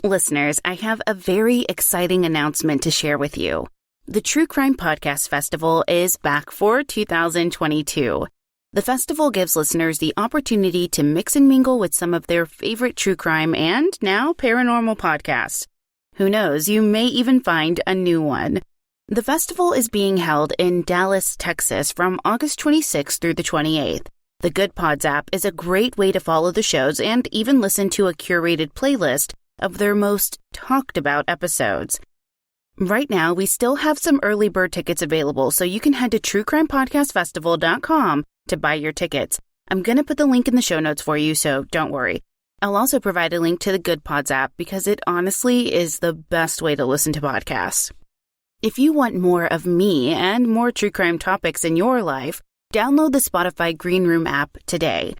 Listeners, I have a very exciting announcement to share with you. The True Crime Podcast Festival is back for 2022. The festival gives listeners the opportunity to mix and mingle with some of their favorite true crime and now paranormal podcasts. Who knows, you may even find a new one. The festival is being held in Dallas, Texas from August 26th through the 28th. The Good Pods app is a great way to follow the shows and even listen to a curated playlist of their most talked about episodes. Right now, we still have some early bird tickets available, so you can head to truecrimepodcastfestival.com to buy your tickets. I'm going to put the link in the show notes for you, so don't worry. I'll also provide a link to the Good Pods app because it honestly is the best way to listen to podcasts. If you want more of me and more true crime topics in your life, download the Spotify Green Room app today.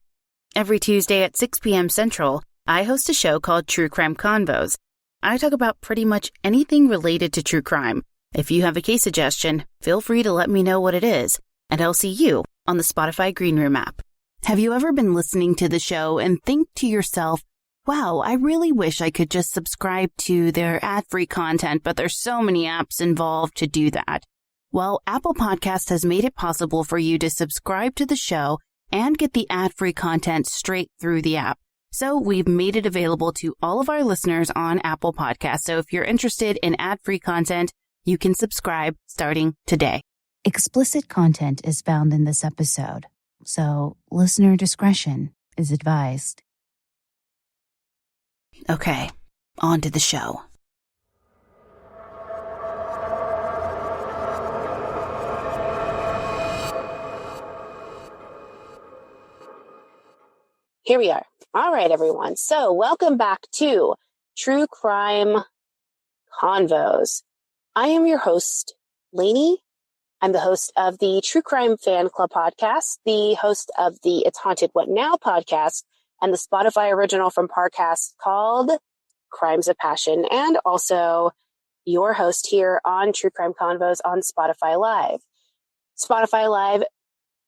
Every Tuesday at 6 p.m. Central, I host a show called True Crime Convos. I talk about pretty much anything related to true crime. If you have a case suggestion, feel free to let me know what it is, and I'll see you on the Spotify Green Room app. Have you ever been listening to the show and think to yourself, wow, I really wish I could just subscribe to their ad-free content, but there's so many apps involved to do that? Well, Apple Podcast has made it possible for you to subscribe to the show and get the ad-free content straight through the app. So we've made it available to all of our listeners on Apple Podcasts. So if you're interested in ad-free content, you can subscribe starting today. Explicit content is found in this episode, so listener discretion is advised. Okay, on to the show. Here we are. All right, everyone. So welcome back to True Crime Convos. I am your host, Lainey. I'm the host of the True Crime Fan Club podcast, the host of the It's Haunted What Now podcast, and the Spotify original from Parcast called Crimes of Passion, and also your host here on True Crime Convos on Spotify Live. Spotify Live,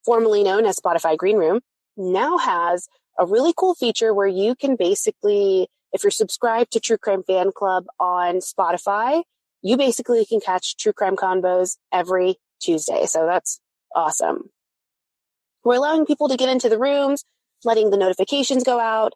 formerly known as Spotify Green Room, now has a really cool feature where you can basically, if you're subscribed to True Crime Fan Club on Spotify, you basically can catch True Crime Convos every Tuesday. So that's awesome. We're allowing people to get into the rooms, letting the notifications go out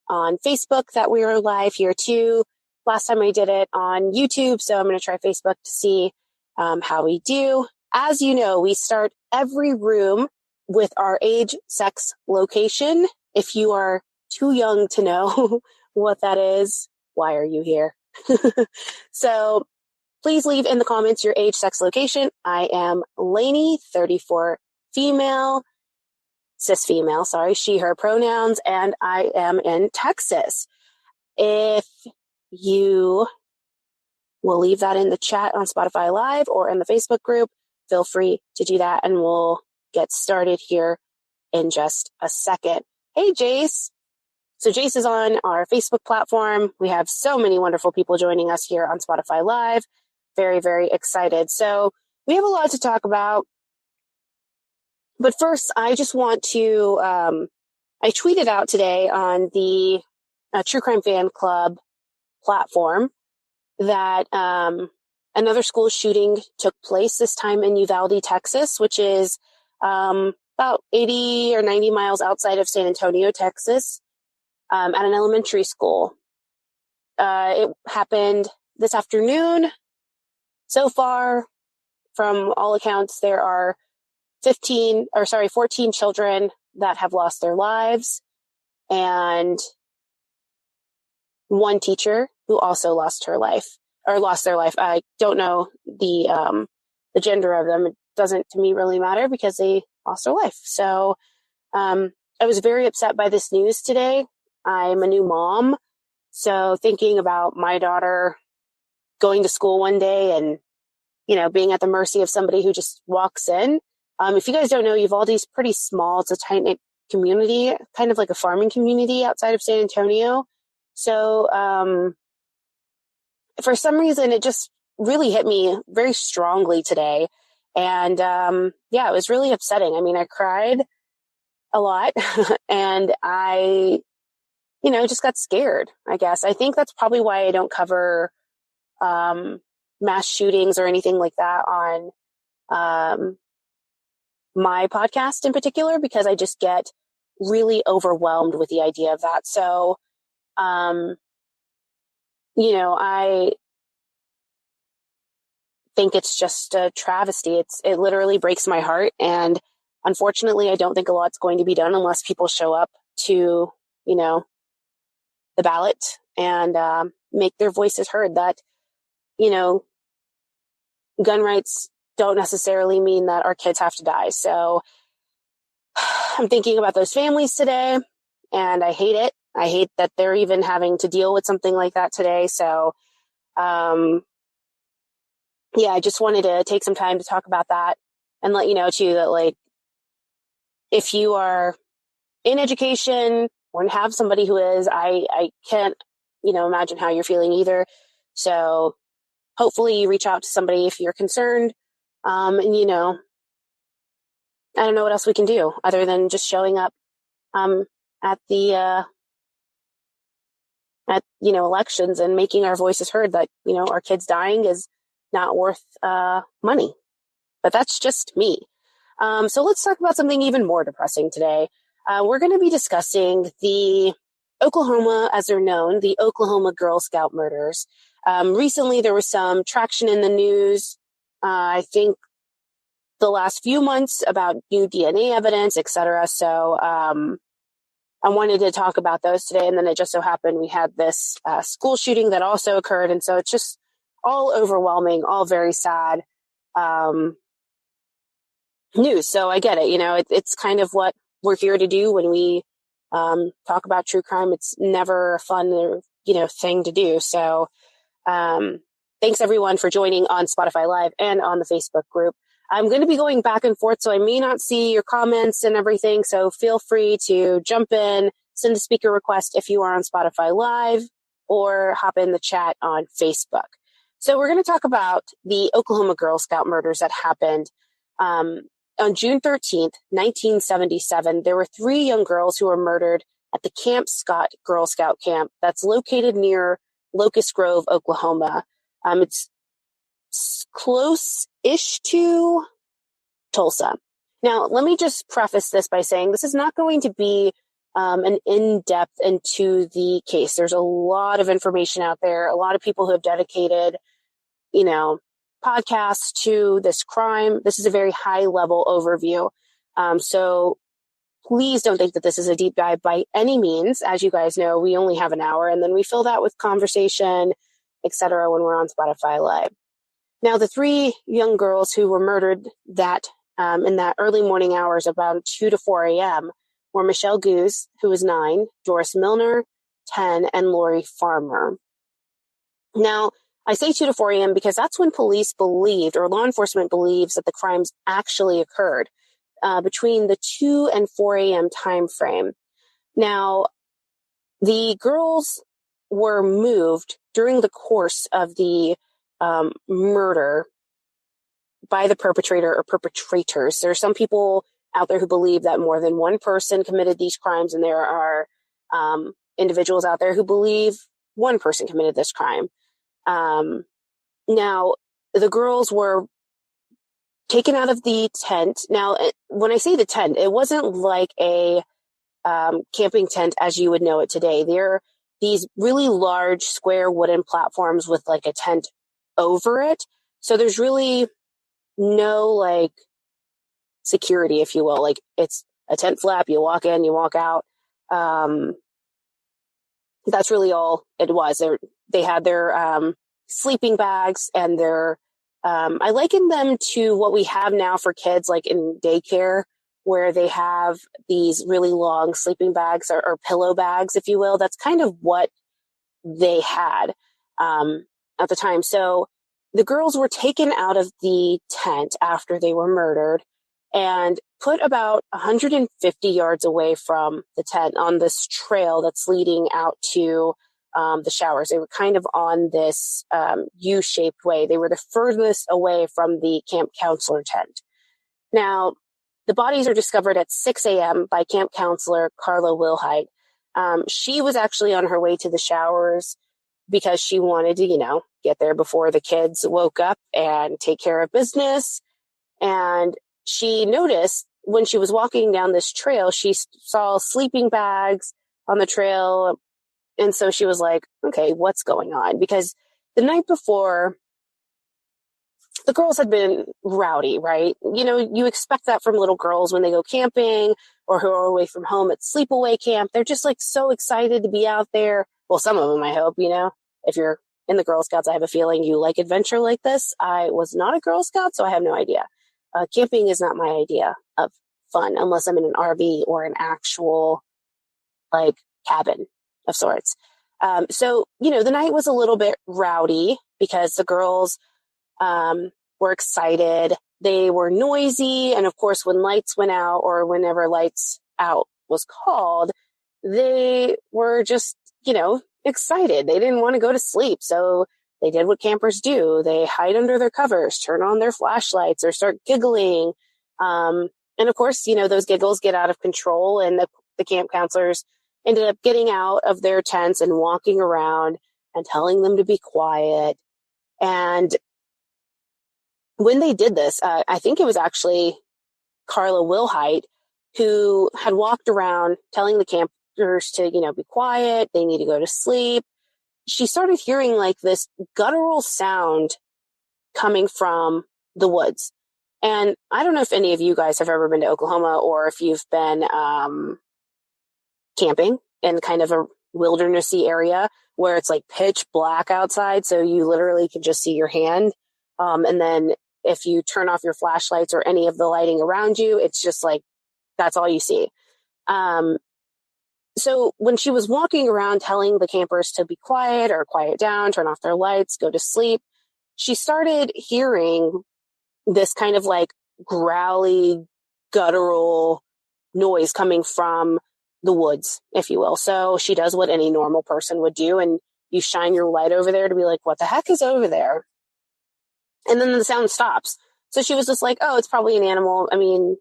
on Facebook that we are live here too. Last time I did it on YouTube, so I'm going to try Facebook to see how we do. As you know, we start every room with our age, sex, location. If you are too young to know what that is, why are you here? So please leave in the comments your age, sex, location. I am Lainey, 34 female, cis female, she, her pronouns, and I am in Texas. If you will leave that in the chat on Spotify Live or in the Facebook group, feel free to do that and we'll get started here in just a second. Hey, Jace. So Jace is on our Facebook platform. We have so many wonderful people joining us here on Spotify Live. Very, very excited. So we have a lot to talk about. But first, I just want to, I tweeted out today on the True Crime Fan Club platform that another school shooting took place, this time in Uvalde, Texas, which is about 80 or 90 miles outside of San Antonio, Texas, at an elementary school. It happened this afternoon. So far, from all accounts, there are 14 children that have lost their lives, and one teacher who also lost their life. I don't know the gender of them. It doesn't, to me, really matter because they lost their life. So I was very upset by this news today. I'm a new mom, so thinking about my daughter going to school one day and, being at the mercy of somebody who just walks in. If you guys don't know, Uvalde is pretty small. It's a tight-knit community, kind of like a farming community outside of San Antonio. So for some reason, it just really hit me very strongly today. And it was really upsetting. I mean, I cried a lot and I just got scared, I guess. I think that's probably why I don't cover mass shootings or anything like that on my podcast in particular, because I just get really overwhelmed with the idea of that. So, I think it's just a travesty. It literally breaks my heart. And unfortunately, I don't think a lot's going to be done unless people show up to, the ballot and make their voices heard that, gun rights don't necessarily mean that our kids have to die. So I'm thinking about those families today, and I hate it. I hate that they're even having to deal with something like that today. So, I just wanted to take some time to talk about that and let you know too that, like, if you are in education or have somebody who is, I can't, imagine how you're feeling either. So hopefully you reach out to somebody if you're concerned. And, I don't know what else we can do other than just showing up at the elections and making our voices heard that, our kids dying is not worth money. But that's just me. So let's talk about something even more depressing today. We're going to be discussing the Oklahoma, as they're known, the Oklahoma Girl Scout murders. Recently, there was some traction in the news, I think the last few months, about new DNA evidence, etc. So I wanted to talk about those today. And then it just so happened we had this school shooting that also occurred. And so it's just all overwhelming, all very sad news. So I get it. It's kind of what we're here to do when we talk about true crime. It's never a fun, thing to do. So thanks everyone for joining on Spotify Live and on the Facebook group. I'm going to be going back and forth, so I may not see your comments and everything. So feel free to jump in, send a speaker request if you are on Spotify Live, or hop in the chat on Facebook. So we're going to talk about the Oklahoma Girl Scout murders that happened on June 13th, 1977. There were 3 young girls who were murdered at the Camp Scott Girl Scout camp that's located near Locust Grove, Oklahoma. It's close-ish to Tulsa. Now, let me just preface this by saying this is not going to be an in-depth into the case. There's a lot of information out there, a lot of people who have dedicated, podcasts to this crime. This is a very high-level overview. So please don't think that this is a deep dive by any means. As you guys know, we only have an hour, and then we fill that with conversation, etc. when we're on Spotify Live. Now, the 3 young girls who were murdered in that early morning hours, about 2 to 4 a.m., were Michelle Goose, who was 9, Doris Milner, 10, and Lori Farmer. Now, I say 2 to 4 a.m. because that's when police believed, or law enforcement believes, that the crimes actually occurred between the 2 and 4 a.m. time frame. Now, the girls were moved during the course of the murder by the perpetrator or perpetrators. There are some people out there who believe that more than one person committed these crimes, and there are individuals out there who believe one person committed this crime. Now, the girls were taken out of the tent. Now, when I say the tent, it wasn't like a camping tent as you would know it today. They're these really large square wooden platforms with like a tent over it. So there's really no security, if you will. Like, it's a tent flap. You walk in, you walk out. That's really all it was. They had their sleeping bags and their I liken them to what we have now for kids, like in daycare, where they have these really long sleeping bags or pillow bags, if you will. That's kind of what they had at the time. So the girls were taken out of the tent after they were murdered and put about 150 yards away from the tent on this trail that's leading out to the showers. They were kind of on this U-shaped way. They were the furthest away from the camp counselor tent. Now, the bodies are discovered at 6 a.m. by camp counselor Carla Wilhite. She was actually on her way to the showers because she wanted to, get there before the kids woke up and take care of business. And she noticed when she was walking down this trail, she saw sleeping bags on the trail. And so she was like, okay, what's going on? Because the night before, the girls had been rowdy, right? You expect that from little girls when they go camping or who are away from home at sleepaway camp. They're just like so excited to be out there. Well, some of them, I hope, if you're in the Girl Scouts, I have a feeling you like adventure like this. I was not a Girl Scout, so I have no idea. Camping is not my idea of fun unless I'm in an RV or an actual like cabin of sorts. So, the night was a little bit rowdy because the girls were excited. They were noisy. And of course, when lights went out or whenever lights out was called, they were just, excited. They didn't want to go to sleep. So they did what campers do. They hide under their covers, turn on their flashlights or start giggling. And of course, those giggles get out of control and the camp counselors ended up getting out of their tents and walking around and telling them to be quiet. And when they did this, I think it was actually Carla Wilhite who had walked around telling the campers to, be quiet. They need to go to sleep. She started hearing like this guttural sound coming from the woods. And I don't know if any of you guys have ever been to Oklahoma or if you've been camping in kind of a wildernessy area where it's like pitch black outside. So you literally can just see your hand. And then if you turn off your flashlights or any of the lighting around you, it's just like, that's all you see. So when she was walking around telling the campers to be quiet or quiet down, turn off their lights, go to sleep, she started hearing this kind of like growly, guttural noise coming from the woods, if you will. So she does what any normal person would do. And you shine your light over there to be like, what the heck is over there? And then the sound stops. So she was just like, oh, it's probably an animal. I mean,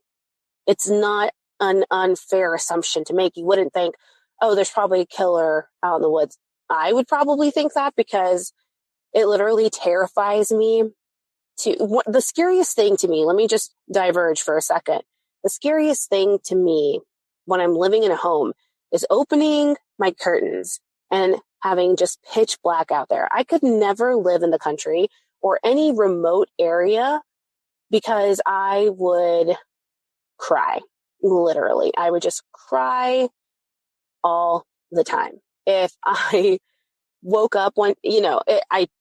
it's not an unfair assumption to make. You wouldn't think, oh, there's probably a killer out in the woods. I would probably think that because it literally terrifies me. The scariest thing to me, let me just diverge for a second. The scariest thing to me when I'm living in a home is opening my curtains and having just pitch black out there. I could never live in the country or any remote area because I would cry. Literally, I would just cry all the time. If I woke up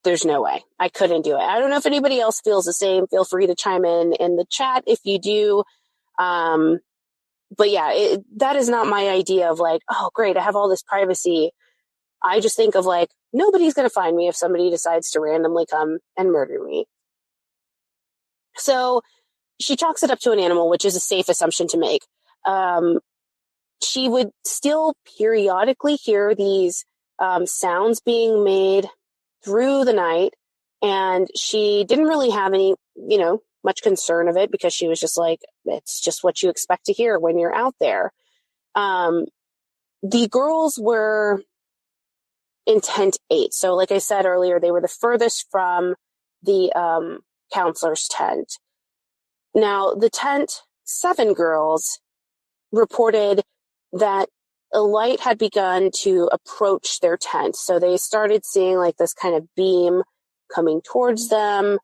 there's no way I couldn't do it. I don't know if anybody else feels the same. Feel free to chime in the chat if you do. But yeah, that is not my idea of like, oh, great, I have all this privacy. I just think of like, nobody's going to find me if somebody decides to randomly come and murder me. So she chalks it up to an animal, which is a safe assumption to make. She would still periodically hear these sounds being made through the night. And she didn't really have any, much concern of it because she was just like, it's just what you expect to hear when you're out there. The girls were in tent 8. So like I said earlier, they were the furthest from the counselor's tent. Now, the tent 7 girls reported that a light had begun to approach their tent. So they started seeing like this kind of beam coming towards them.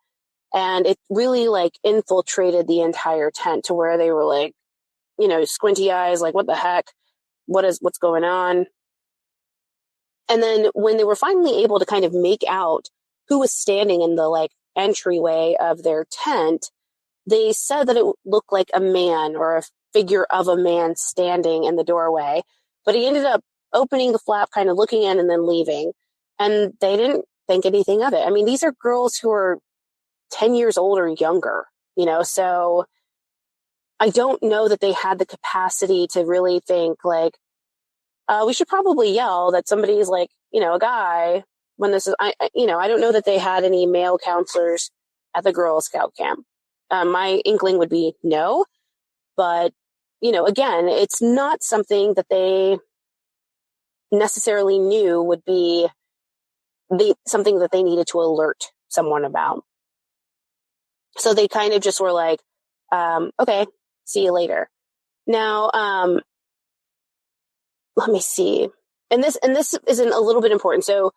And it really like infiltrated the entire tent to where they were like, squinty eyes, like, what the heck? What's going on? And then when they were finally able to kind of make out who was standing in the like entryway of their tent, they said that it looked like a man or a figure of a man standing in the doorway, but he ended up opening the flap, kind of looking in and then leaving. And they didn't think anything of it. I mean, these are girls who are 10 years old or younger, so I don't know that they had the capacity to really think like, we should probably yell that somebody's like, a guy when this is, I don't know that they had any male counselors at the Girl Scout camp. My inkling would be no, but again, it's not something that they necessarily knew would be something that they needed to alert someone about. So they kind of just were like, okay, see you later. Now, let me see. And this isn't a little bit important. So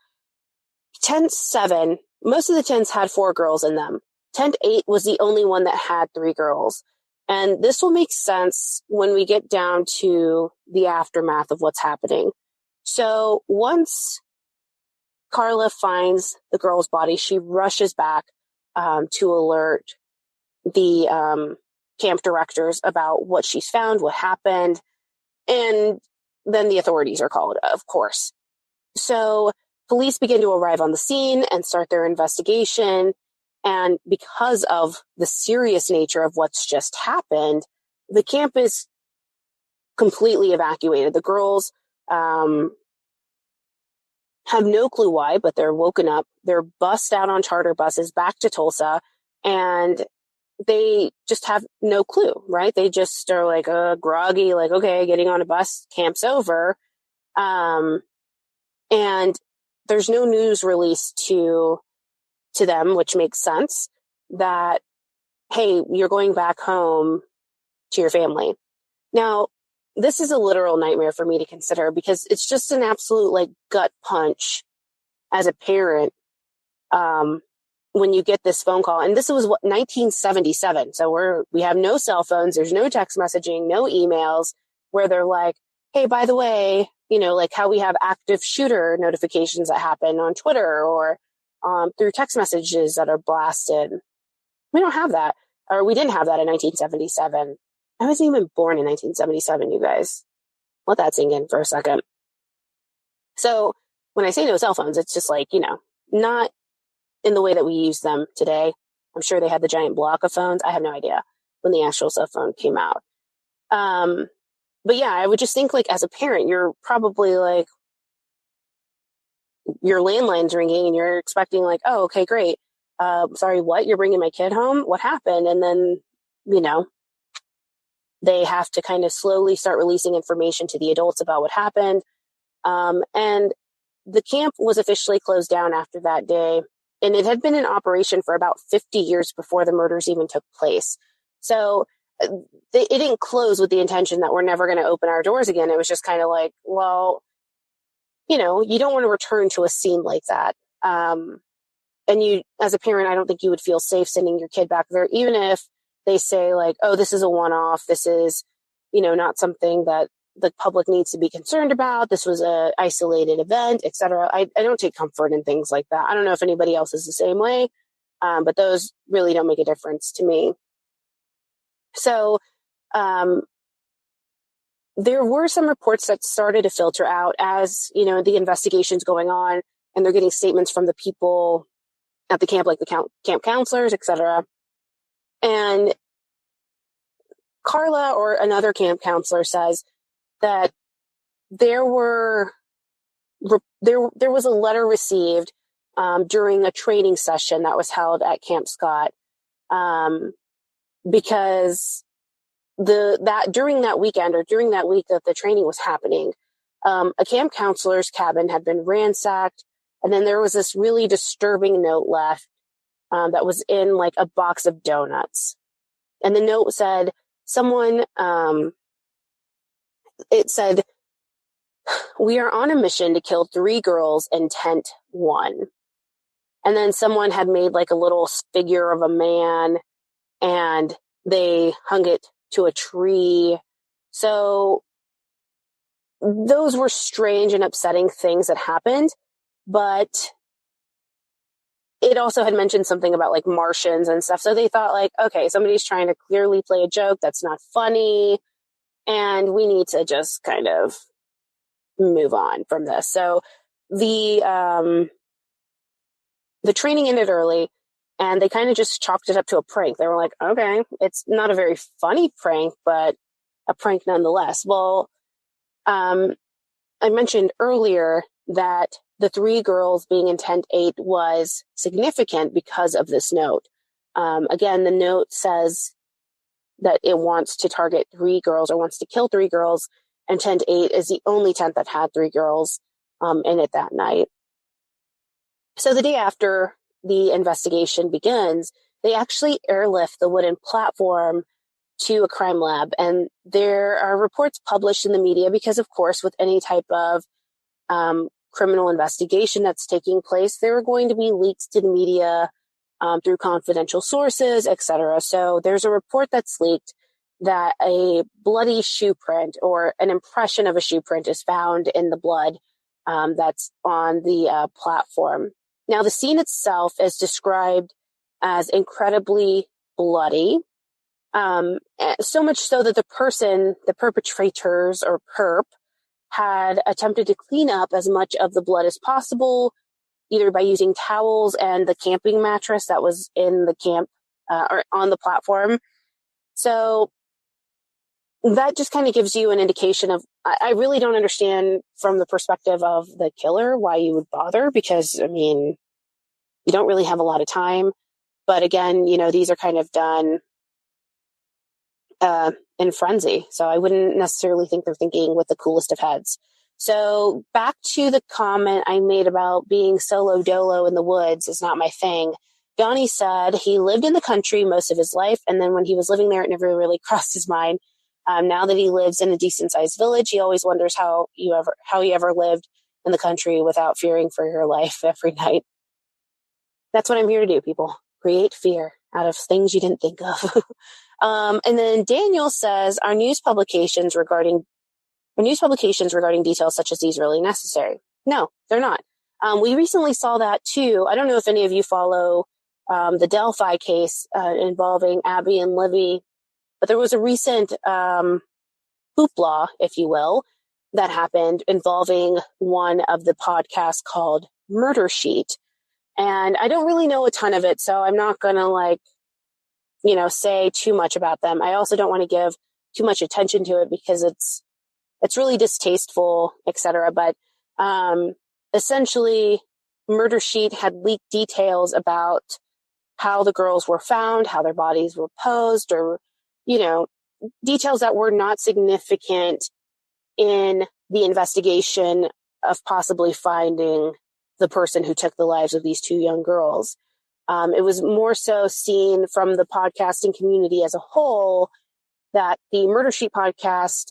tent 7, most of the tents had 4 girls in them. Tent 8 was the only one that had 3 girls. And this will make sense when we get down to the aftermath of what's happening. So once Carla finds the girl's body, she rushes back to alert the camp directors about what she's found, what happened, and then the authorities are called, of course. So police begin to arrive on the scene and start their investigation. And because of the serious nature of what's just happened, the camp is completely evacuated. The girls have no clue why, but they're woken up. They're bussed out on charter buses back to Tulsa, and they just have no clue, right? They just are like groggy, like, okay, getting on a bus, camp's over. And there's no news release to them, which makes sense, that, hey, you're going back home to your family. Now, this is a literal nightmare for me to consider because it's just an absolute like gut punch as a parent when you get this phone call. And this was 1977. So we have no cell phones. There's no text messaging, no emails where they're like, hey, by the way, like how we have active shooter notifications that happen on Twitter or through text messages that are blasted. We don't have that, or we didn't have that in 1977. I wasn't even born in 1977, you guys. Let that sink in for a second. So when I say no cell phones, it's just like, not in the way that we use them today. I'm sure they had the giant block of phones. I have no idea when the actual cell phone came out. But yeah, I would just think like as a parent, you're probably like, your landline's ringing and you're expecting like, oh, okay, great. Sorry, what? You're bringing my kid home? What happened? And then, they have to kind of slowly start releasing information to the adults about what happened. And the camp was officially closed down after that day. And it had been in operation for about 50 years before the murders even took place. So it didn't close with the intention that we're never going to open our doors again. It was just kind of like, well, you don't want to return to a scene like that. And you, as a parent, I don't think you would feel safe sending your kid back there, even if they say like, oh, this is a one-off. This is, not something that the public needs to be concerned about. This was a isolated event, etc. I don't take comfort in things like that. I don't know if anybody else is the same way, but those really don't make a difference to me. So there were some reports that started to filter out as, the investigation's going on, and they're getting statements from the people at the camp, like the camp counselors, etc. And Carla, or another camp counselor, says that there was a letter received during a training session that was held at Camp Scott, because during that weekend, or during that week that the training was happening, a camp counselor's cabin had been ransacked, and then there was this really disturbing note left that was in like a box of donuts. And the note said, it said, we are on a mission to kill 3 girls in tent 1. And then someone had made like a little figure of a man, and they hung it to a tree. So those were strange and upsetting things that happened, but it also had mentioned something about like Martians and stuff. So they thought like, okay, somebody's trying to clearly play a joke that's not funny, and we need to just kind of move on from this. So the training ended early, and they kind of just chalked it up to a prank. They were like, okay, it's not a very funny prank, but a prank nonetheless. Well, I mentioned earlier that the 3 girls being in tent 8 was significant because of this note. Again, the note says that it wants to target 3 girls, or wants to kill 3 girls, and tent 8 is the only tent that had 3 girls. in it that night. So the day after the investigation begins, they actually airlift the wooden platform to a crime lab. And there are reports published in the media because, of course, with any type of criminal investigation that's taking place, there are going to be leaks to the media through confidential sources, etc. So there's a report that's leaked that a bloody shoe print or an impression of a shoe print is found in the blood that's on the platform. Now, the scene itself is described as incredibly bloody, so much so that the perpetrators or perp, had attempted to clean up as much of the blood as possible, either by using towels and the camping mattress that was in the camp or on the platform. So that just kind of gives you an indication of, I really don't understand from the perspective of the killer why you would bother, because, I mean, you don't really have a lot of time. But again, these are kind of done in frenzy. So I wouldn't necessarily think they're thinking with the coolest of heads. So back to the comment I made about being solo dolo in the woods is not my thing. Donnie said he lived in the country most of his life, and then when he was living there, it never really crossed his mind. Now that he lives in a decent-sized village, he always wonders how he ever lived in the country without fearing for your life every night. That's what I'm here to do, people. Create fear out of things you didn't think of. And then Daniel says, are news publications regarding details such as these really necessary? No, they're not. We recently saw that too. I don't know if any of you follow the Delphi case involving Abby and Livy, but there was a recent hoopla, if you will, that happened involving one of the podcasts called Murder Sheet. And I don't really know a ton of it, so I'm not going to say too much about them. I also don't want to give too much attention to it because it's really distasteful, etc. But essentially, Murder Sheet had leaked details about how the girls were found, how their bodies were posed, or, details that were not significant in the investigation of possibly finding the person who took the lives of these two young girls. It was more so seen from the podcasting community as a whole that the Murder Sheet podcast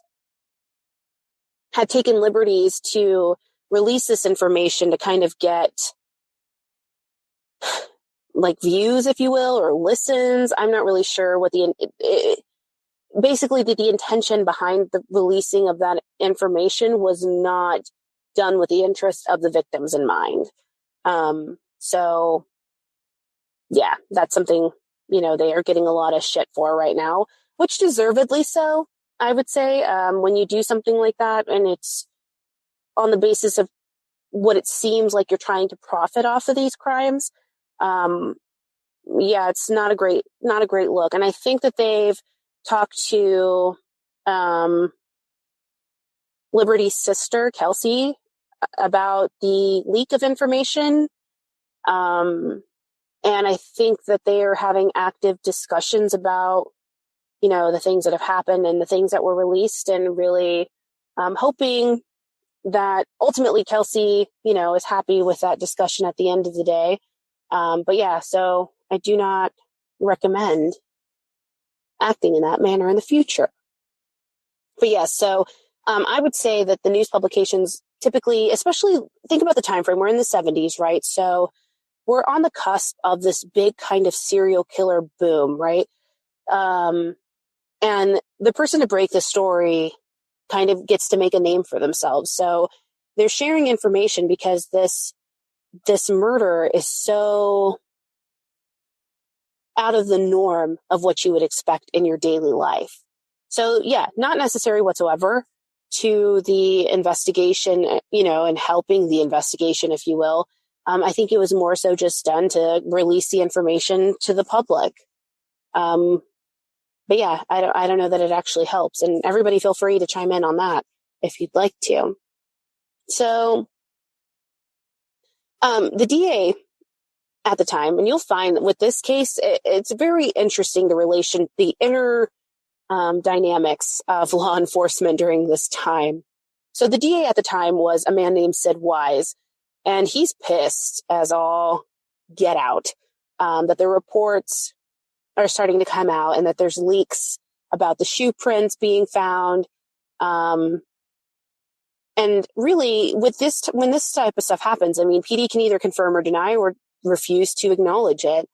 had taken liberties to release this information to kind of get views, if you will, or listens. I'm not really sure what basically the intention behind the releasing of that information was not done with the interest of the victims in mind. So yeah, that's something, they are getting a lot of shit for right now, which deservedly so, I would say. When you do something like that and it's on the basis of what it seems like you're trying to profit off of these crimes, it's not a great look. And I think that they've talked to Liberty's sister, Kelsey, about the leak of information. And I think that they are having active discussions about, the things that have happened and the things that were released, and really hoping that ultimately Kelsey, is happy with that discussion at the end of the day. But yeah, so I do not recommend acting in that manner in the future. But yes, so I would say that the news publications typically, especially think about the time frame, we're in the 70s, right? So we're on the cusp of this big kind of serial killer boom, right? And the person to break the story kind of gets to make a name for themselves. So they're sharing information because this murder is so out of the norm of what you would expect in your daily life. So yeah, not necessary whatsoever to the investigation, and helping the investigation, if you will. I think it was more so just done to release the information to the public. But yeah, I don't know that it actually helps. And everybody feel free to chime in on that if you'd like to. So, the DA at the time, and you'll find that with this case, it's very interesting, the inner dynamics of law enforcement during this time. So the DA at the time was a man named Sid Wise, and he's pissed as all get out that the reports are starting to come out and that there's leaks about the shoe prints being found. And really, with this, when this type of stuff happens, I mean, PD can either confirm or deny or refuse to acknowledge it.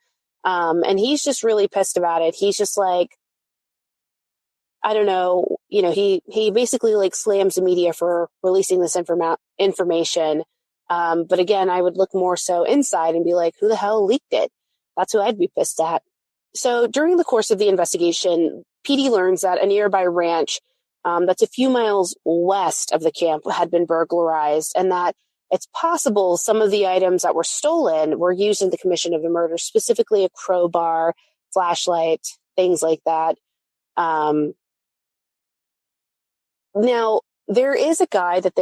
And he's just really pissed about it. He's just like, I don't know, he basically like slams the media for releasing this information. But again, I would look more so inside and be like, who the hell leaked it? That's who I'd be pissed at. So during the course of the investigation, PD learns that a nearby ranch that's a few miles west of the camp had been burglarized, and that it's possible some of the items that were stolen were used in the commission of the murder, specifically a crowbar, flashlight, things like that. Now, there is a guy that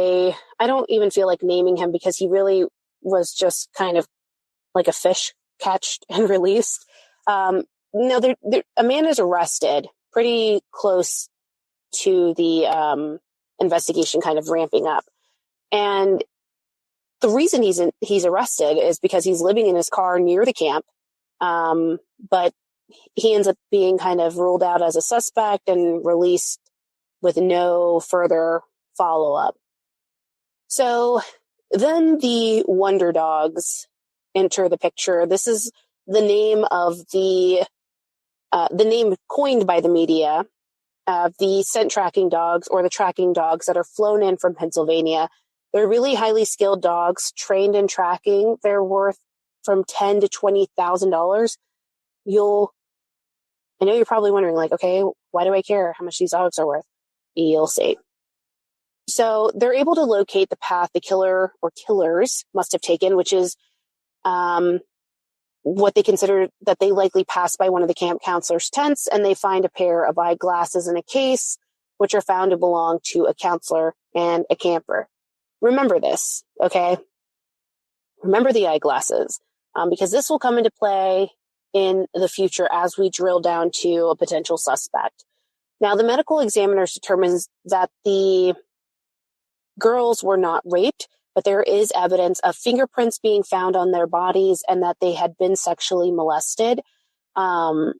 I don't even feel like naming him because he really was just kind of like a fish catched and released. Now, a man is arrested pretty close to the investigation kind of ramping up. And the reason he's arrested is because he's living in his car near the camp. But he ends up being kind of ruled out as a suspect and released with no further follow-up. So then the Wonder Dogs enter the picture. This is the name of the name coined by the media. The scent tracking dogs, or the tracking dogs that are flown in from Pennsylvania. They're really highly skilled dogs trained in tracking. They're worth from $10,000 to $20,000. I know you're probably wondering, like, okay, why do I care how much these dogs are worth? You'll see. So they're able to locate the path the killer or killers must have taken, which is what they consider that they likely passed by one of the camp counselors' tents, and they find a pair of eyeglasses in a case, which are found to belong to a counselor and a camper. Remember this, okay? Remember the eyeglasses, because this will come into play in the future as we drill down to a potential suspect. Now, the medical examiner determines that the girls were not raped, but there is evidence of fingerprints being found on their bodies and that they had been sexually molested. I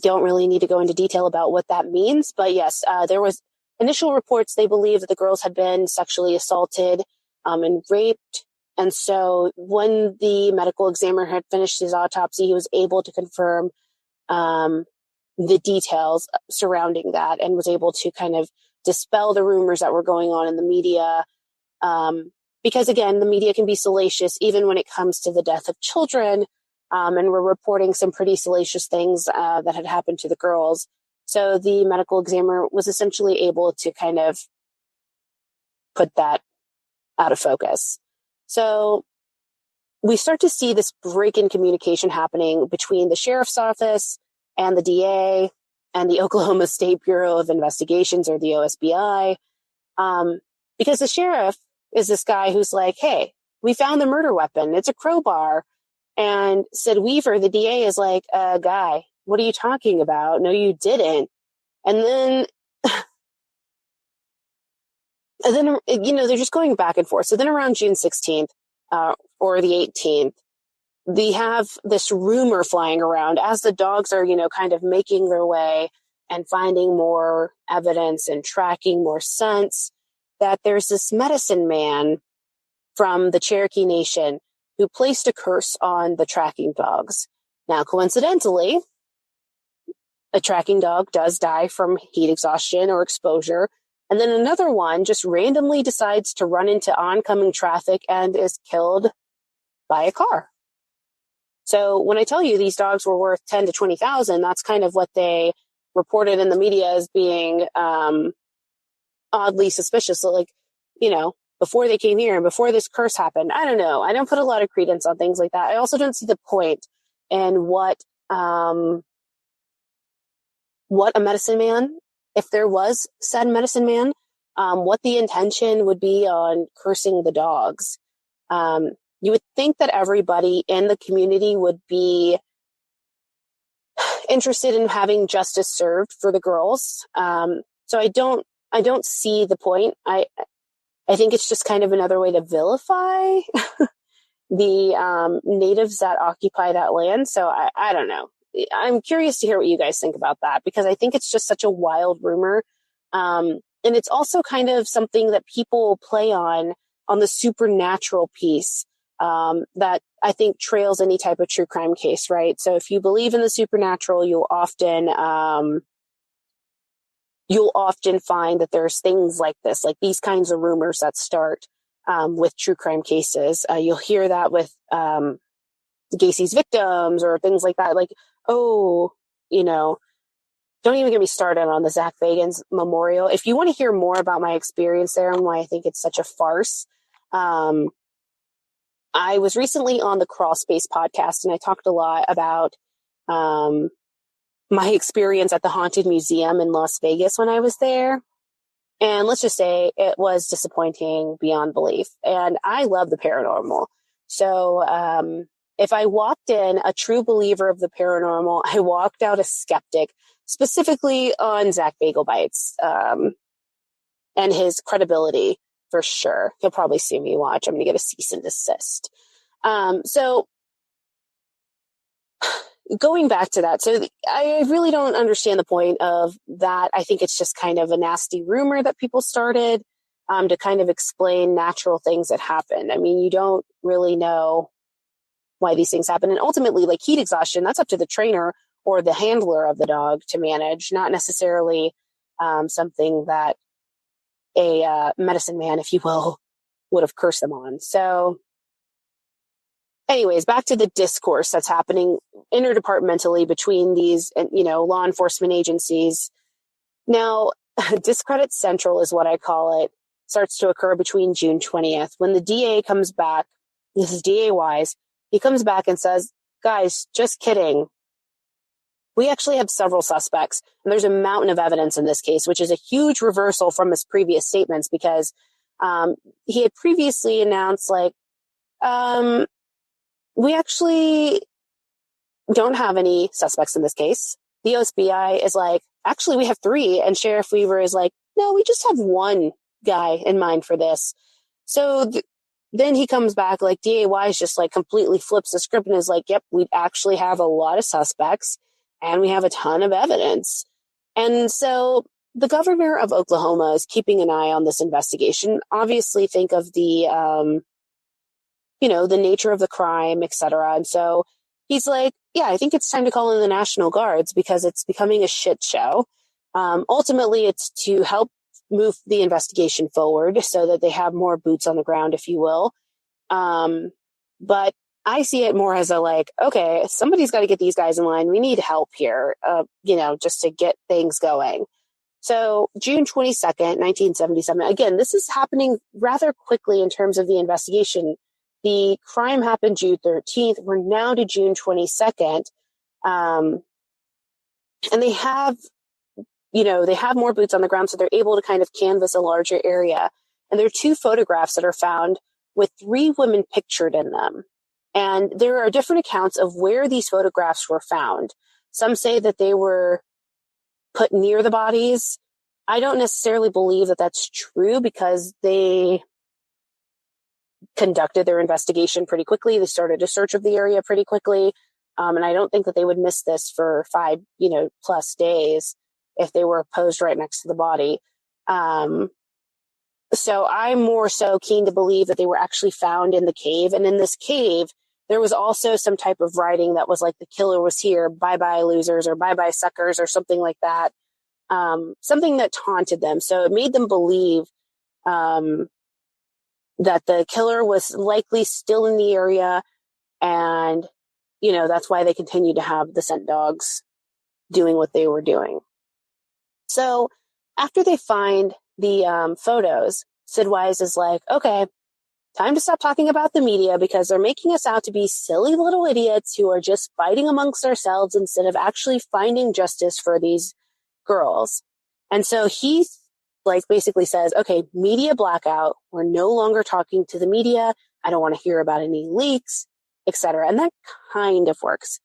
don't really need to go into detail about what that means, but yes, there was initial reports. They believe that the girls had been sexually assaulted and raped. And so when the medical examiner had finished his autopsy, he was able to confirm the details surrounding that and was able to kind of dispel the rumors that were going on in the media. Because again, the media can be salacious even when it comes to the death of children. And we're reporting some pretty salacious things that had happened to the girls. So the medical examiner was essentially able to kind of put that out of focus. So we start to see this break in communication happening between the sheriff's office and the DA and the Oklahoma State Bureau of Investigations, or the OSBI. Because the sheriff is this guy who's like, hey, we found the murder weapon. It's a crowbar. And Sid Weaver, the DA, is like, guy, what are you talking about? No, you didn't. And then, they're just going back and forth. So then around June 16th, or the 18th, they have this rumor flying around as the dogs are, kind of making their way and finding more evidence and tracking more scents, that there's this medicine man from the Cherokee Nation who placed a curse on the tracking dogs. Now, coincidentally, a tracking dog does die from heat exhaustion or exposure, and then another one just randomly decides to run into oncoming traffic and is killed by a car. So when I tell you these dogs were worth $10,000 to $20,000, that's kind of what they reported in the media as being oddly suspicious. So, before they came here and before this curse happened, I don't know. I don't put a lot of credence on things like that. I also don't see the point in what a medicine man, if there was said medicine man, what the intention would be on cursing the dogs. You would think that everybody in the community would be interested in having justice served for the girls. So I don't I don't see the point. I think it's just kind of another way to vilify the natives that occupy that land. So I don't know. I'm curious to hear what you guys think about that, because I think it's just such a wild rumor. And it's also kind of something that people play on the supernatural piece, that I think trails any type of true crime case, right? So if you believe in the supernatural, you'll often find that there's things like this, like these kinds of rumors that start with true crime cases. You'll hear that with Gacy's victims or things like that. Like, oh, don't even get me started on the Zach Bagans memorial. If you want to hear more about my experience there and why I think it's such a farce, I was recently on the Crawl Space podcast, and I talked a lot about my experience at the Haunted Museum in Las Vegas when I was there. And let's just say it was disappointing beyond belief. And I love the paranormal. So if I walked in a true believer of the paranormal, I walked out a skeptic, specifically on Zach Bagel Bites and his credibility, for sure. He'll probably see me watch. I'm going to get a cease and desist. So going back to that, so I really don't understand the point of that. I think it's just kind of a nasty rumor that people started to kind of explain natural things that happened. I mean, you don't really know why these things happen. And ultimately, like heat exhaustion, that's up to the trainer or the handler of the dog to manage, not necessarily something that a medicine man, if you will, would have cursed them on. So anyways, back to the discourse that's happening interdepartmentally between these, law enforcement agencies. Now, discredit central is what I call it, starts to occur between June 20th when the DA comes back. This is DA Wise. He comes back and says, guys, just kidding. We actually have several suspects, and there's a mountain of evidence in this case, which is a huge reversal from his previous statements, because he had previously announced, we actually don't have any suspects in this case. The OSBI is like, actually, we have 3. And Sheriff Weaver is like, no, we just have 1 guy in mind for this. So then he comes back, like DA Wise just like completely flips the script and is like, yep, we actually have a lot of suspects and we have a ton of evidence. And so the governor of Oklahoma is keeping an eye on this investigation. Obviously, think of the the nature of the crime, etc. And so he's like, yeah, I think it's time to call in the National Guards because it's becoming a shit show. Ultimately, it's to help move the investigation forward so that they have more boots on the ground, if you will. But I see it more as okay, somebody's got to get these guys in line. We need help here, just to get things going. So June 22nd, 1977, again, this is happening rather quickly in terms of the investigation. The crime happened June 13th. We're now to June 22nd. And they have more boots on the ground, so they're able to kind of canvass a larger area. And there are 2 photographs that are found with 3 women pictured in them. And there are different accounts of where these photographs were found. Some say that they were put near the bodies. I don't necessarily believe that that's true because they conducted their investigation pretty quickly. They started a search of the area pretty quickly. And I don't think that they would miss this for 5, plus days if they were posed right next to the body. So I'm more so keen to believe that they were actually found in the cave. And in this cave, there was also some type of writing that was like, the killer was here, bye-bye losers or bye-bye suckers or something like that. Something that taunted them. So it made them believe that the killer was likely still in the area. And, that's why they continued to have the scent dogs doing what they were doing. So after they find the photos, Sid Wise is like, okay, time to stop talking about the media because they're making us out to be silly little idiots who are just fighting amongst ourselves instead of actually finding justice for these girls. And so he basically says, okay, media blackout. We're no longer talking to the media. I don't want to hear about any leaks, etc. And that kind of works.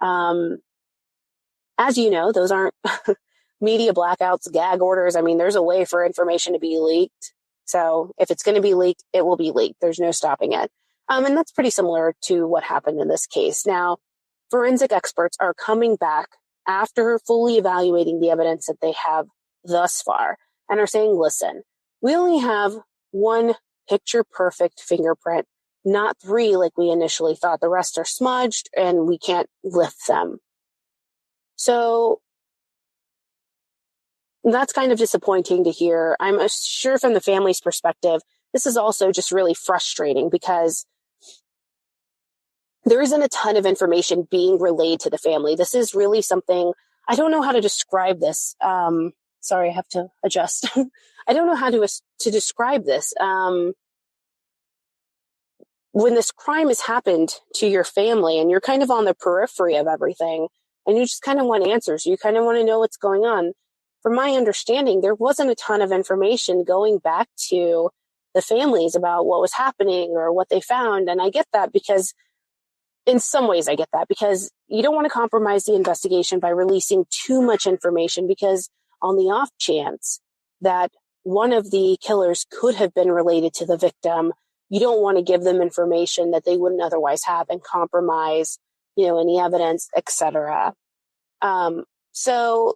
As you know, those aren't media blackouts, gag orders. I mean, there's a way for information to be leaked. So if it's going to be leaked, it will be leaked. There's no stopping it. And that's pretty similar to what happened in this case. Now, forensic experts are coming back after fully evaluating the evidence that they have thus far and are saying, listen, we only have one picture perfect fingerprint, not 3 like we initially thought. The rest are smudged and we can't lift them. So that's kind of disappointing to hear. I'm sure from the family's perspective, this is also just really frustrating because there isn't a ton of information being relayed to the family. This is really something, I don't know how to describe this. Sorry, I have to adjust. I don't know how to describe this. When this crime has happened to your family and you're kind of on the periphery of everything and you just kind of want answers, you kind of want to know what's going on. From my understanding, there wasn't a ton of information going back to the families about what was happening or what they found. And I get that because in some ways I get that because you don't want to compromise the investigation by releasing too much information, because on the off chance that one of the killers could have been related to the victim, you don't want to give them information that they wouldn't otherwise have and compromise, any evidence, etc. So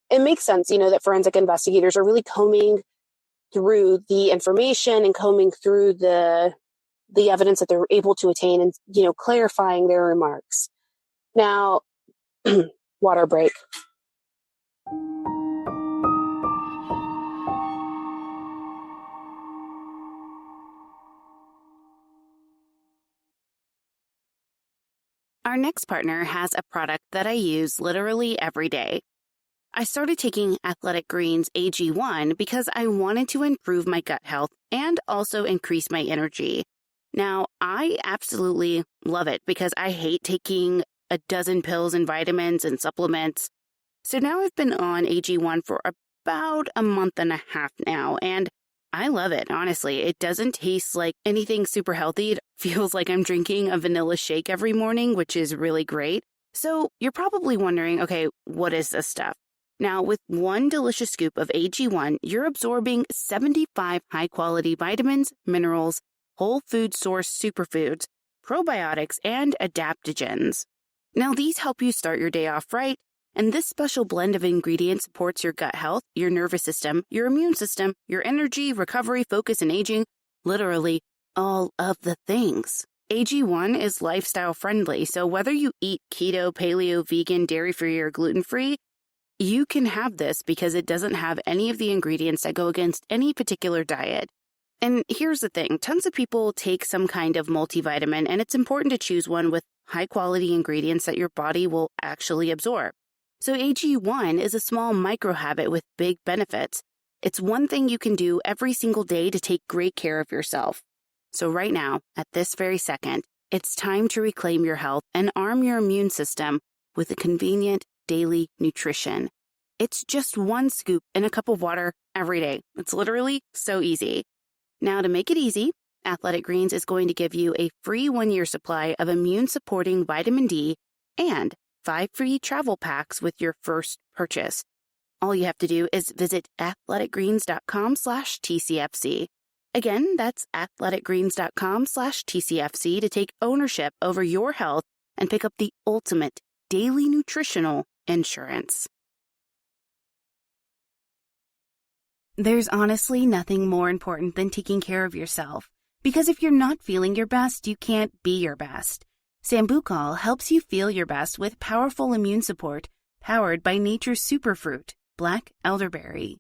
it makes sense, that forensic investigators are really combing through the information and combing through the evidence that they're able to attain and, clarifying their remarks. Now, water break. Our next partner has a product that I use literally every day. I started taking Athletic Greens AG1 because I wanted to improve my gut health and also increase my energy. Now, I absolutely love it because I hate taking a dozen pills and vitamins and supplements. So now I've been on AG1 for about a month and a half now, and I love it, honestly. It doesn't taste like anything super healthy. It feels like I'm drinking a vanilla shake every morning, which is really great. So you're probably wondering, okay, what is this stuff? Now, with one delicious scoop of AG1, you're absorbing 75 high-quality vitamins, minerals, whole food source superfoods, probiotics, and adaptogens. Now, these help you start your day off right, and this special blend of ingredients supports your gut health, your nervous system, your immune system, your energy, recovery, focus, and aging, literally all of the things. AG1 is lifestyle friendly, so whether you eat keto, paleo, vegan, dairy-free, or gluten-free, you can have this because it doesn't have any of the ingredients that go against any particular diet. And here's the thing, tons of people take some kind of multivitamin, and it's important to choose one with high-quality ingredients that your body will actually absorb. So AG1 is a small micro-habit with big benefits. It's one thing you can do every single day to take great care of yourself. So right now, at this very second, it's time to reclaim your health and arm your immune system with a convenient daily nutrition. It's just one scoop in a cup of water every day. It's literally so easy. Now, to make it easy, Athletic Greens is going to give you a free 1-year supply of immune-supporting vitamin D and 5 free travel packs with your first purchase. All you have to do is visit athleticgreens.com/TCFC. Again, that's athleticgreens.com/TCFC to take ownership over your health and pick up the ultimate daily nutritional insurance. There's honestly nothing more important than taking care of yourself. Because if you're not feeling your best, you can't be your best. Sambucol helps you feel your best with powerful immune support, powered by nature's superfruit, black elderberry.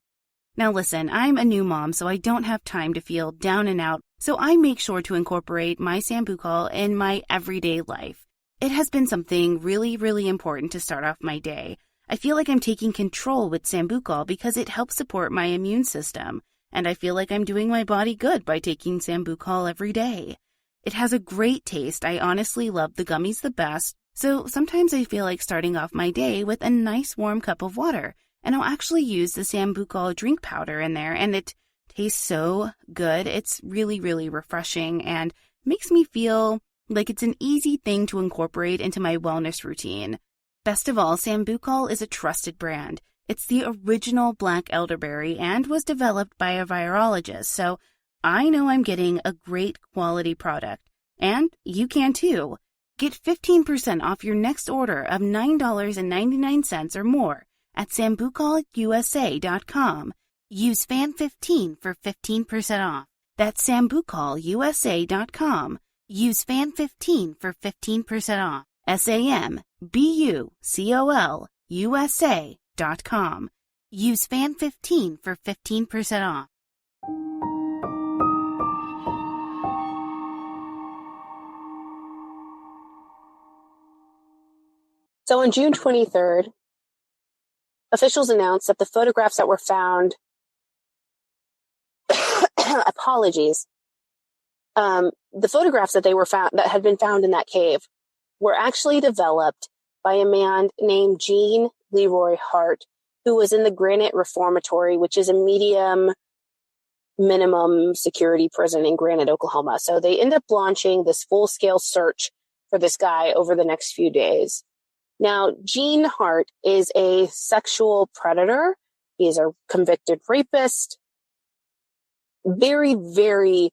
Now listen, I'm a new mom, so I don't have time to feel down and out, so I make sure to incorporate my Sambucol in my everyday life. It has been something really, really important to start off my day. I feel like I'm taking control with Sambucol because it helps support my immune system, and I feel like I'm doing my body good by taking Sambucol every day. It has a great taste. I honestly love the gummies the best, so sometimes I feel like starting off my day with a nice warm cup of water, and I'll actually use the Sambucol drink powder in there, and it tastes so good. It's really, really refreshing and makes me feel like it's an easy thing to incorporate into my wellness routine. Best of all, Sambucol is a trusted brand. It's the original black elderberry and was developed by a virologist, so I know I'm getting a great quality product. And you can too. Get 15% off your next order of $9.99 or more at sambucalusa.com. Use FAN15 for 15% off. That's sambucalusa.com. Use FAN15 for 15% off. SAMBUCOLUSA.com. Use FAN15 for 15% off. So on June 23rd, officials announced that the photographs that were found, apologies, the photographs that had been found in that cave were actually developed by a man named Gene Leroy Hart, who was in the Granite Reformatory, which is a minimum security prison in Granite, Oklahoma. So they end up launching this full-scale search for this guy over the next few days. Now, Gene Hart is a sexual predator. He's a convicted rapist. Very, very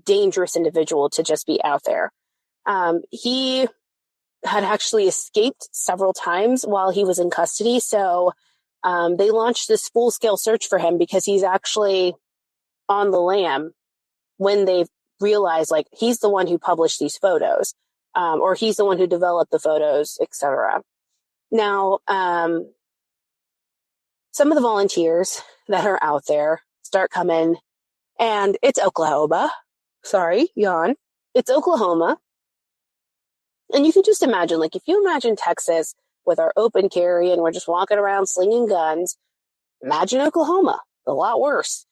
dangerous individual to just be out there. He had actually escaped several times while he was in custody. So they launched this full-scale search for him because he's actually on the lam when they realized, like, he's the one who published these photos, or he's the one who developed the photos, etc. Now, some of the volunteers that are out there start coming, and it's Oklahoma. Sorry, yawn. It's Oklahoma. And you can just imagine, like, if you imagine Texas with our open carry and we're just walking around slinging guns, imagine Oklahoma. A lot worse.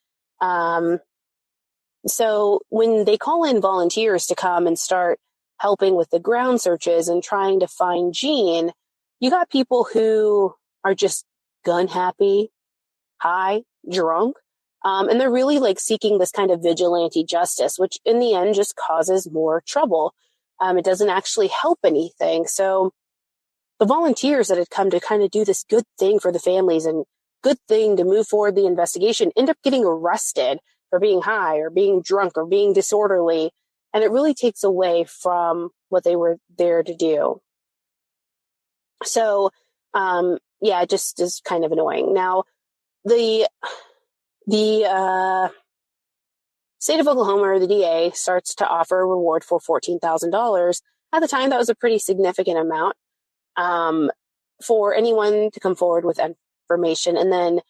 So when they call in volunteers to come and start helping with the ground searches and trying to find Gene, you got people who are just gun happy, high, drunk, and they're really like seeking this kind of vigilante justice, which in the end just causes more trouble. It doesn't actually help anything. So the volunteers that had come to kind of do this good thing for the families and good thing to move forward the investigation end up getting arrested for being high or being drunk or being disorderly. And it really takes away from what they were there to do. So, it just is kind of annoying. Now, the state of Oklahoma, or the DA, starts to offer a reward for $14,000. At the time, that was a pretty significant amount for anyone to come forward with information. And then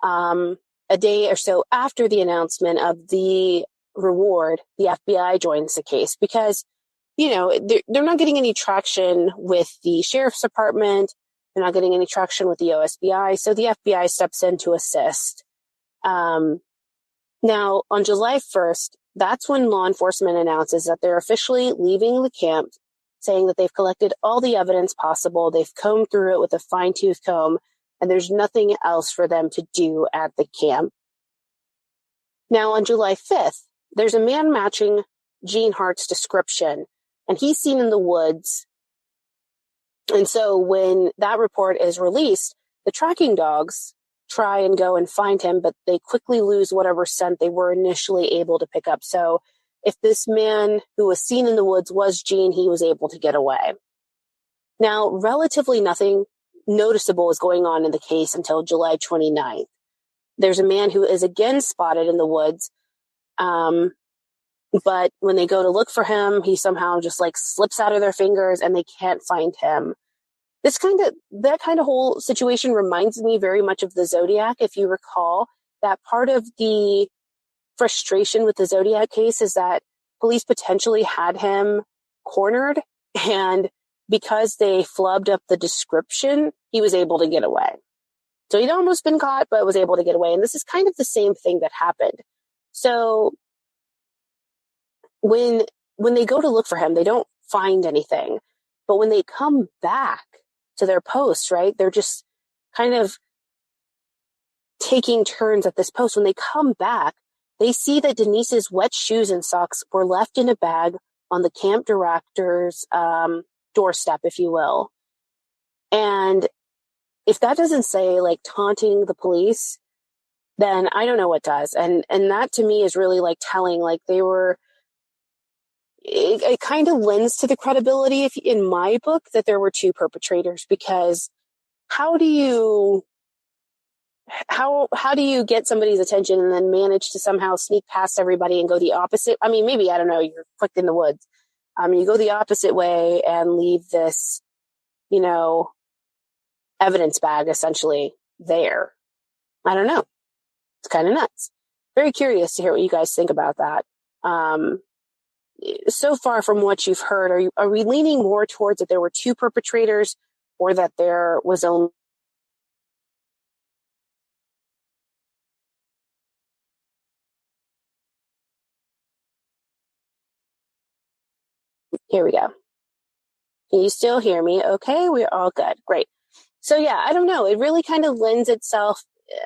a day or so after the announcement of the reward, the FBI joins the case because, they're not getting any traction with the sheriff's department. They're not getting any traction with the OSBI. So the FBI steps in to assist. Now, on July 1st, that's when law enforcement announces that they're officially leaving the camp, saying that they've collected all the evidence possible. They've combed through it with a fine-tooth comb, and there's nothing else for them to do at the camp. Now, on July 5th, there's a man matching Gene Hart's description, and he's seen in the woods. And so when that report is released, the tracking dogs try and go and find him, but they quickly lose whatever scent they were initially able to pick up. So if this man who was seen in the woods was Gene, he was able to get away. Now, relatively nothing noticeable is going on in the case until July 29th. There's a man who is again spotted in the woods, but when they go to look for him, he somehow just like slips out of their fingers and they can't find him. That kind of whole situation reminds me very much of the Zodiac. If you recall, that part of the frustration with the Zodiac case is that police potentially had him cornered, and because they flubbed up the description, he was able to get away. So he'd almost been caught, but was able to get away. And this is kind of the same thing that happened. So when they go to look for him, they don't find anything. But when they come back to their post, right, they're just kind of taking turns at this post. When they come back, they see that Denise's wet shoes and socks were left in a bag on the camp director's doorstep, if you will. And if that doesn't say like taunting the police, then I don't know what does. And that to me is really like telling, like it kind of lends to the credibility in my book that there were two perpetrators, because how do you get somebody's attention and then manage to somehow sneak past everybody and go the opposite? I mean, maybe, I don't know, you're quick in the woods. You go the opposite way and leave this, evidence bag essentially there. I don't know. It's kind of nuts. Very curious to hear what you guys think about that. So far from what you've heard, are we leaning more towards that there were two perpetrators, or that there was only... Here we go. Can you still hear me? Okay, we're all good. Great. So yeah, I don't know. It really kind of lends itself.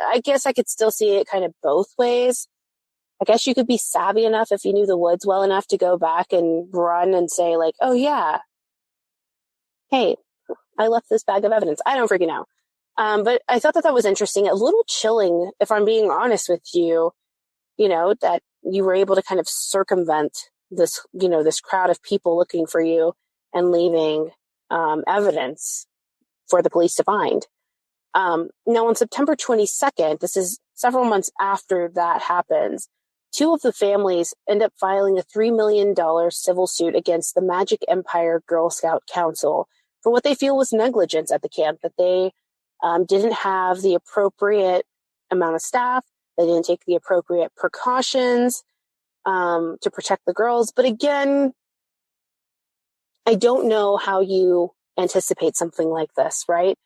I guess I could still see it kind of both ways. I guess you could be savvy enough if you knew the woods well enough to go back and run and say like, oh yeah, hey, I left this bag of evidence. I don't freaking know. But I thought that was interesting. A little chilling, if I'm being honest with you, that you were able to kind of circumvent this, this crowd of people looking for you and leaving evidence for the police to find. Now, on September 22nd, this is several months after that happens, two of the families end up filing a $3 million civil suit against the Magic Empire Girl Scout Council for what they feel was negligence at the camp, that they didn't have the appropriate amount of staff, they didn't take the appropriate precautions to protect the girls. But again, I don't know how you anticipate something like this, right?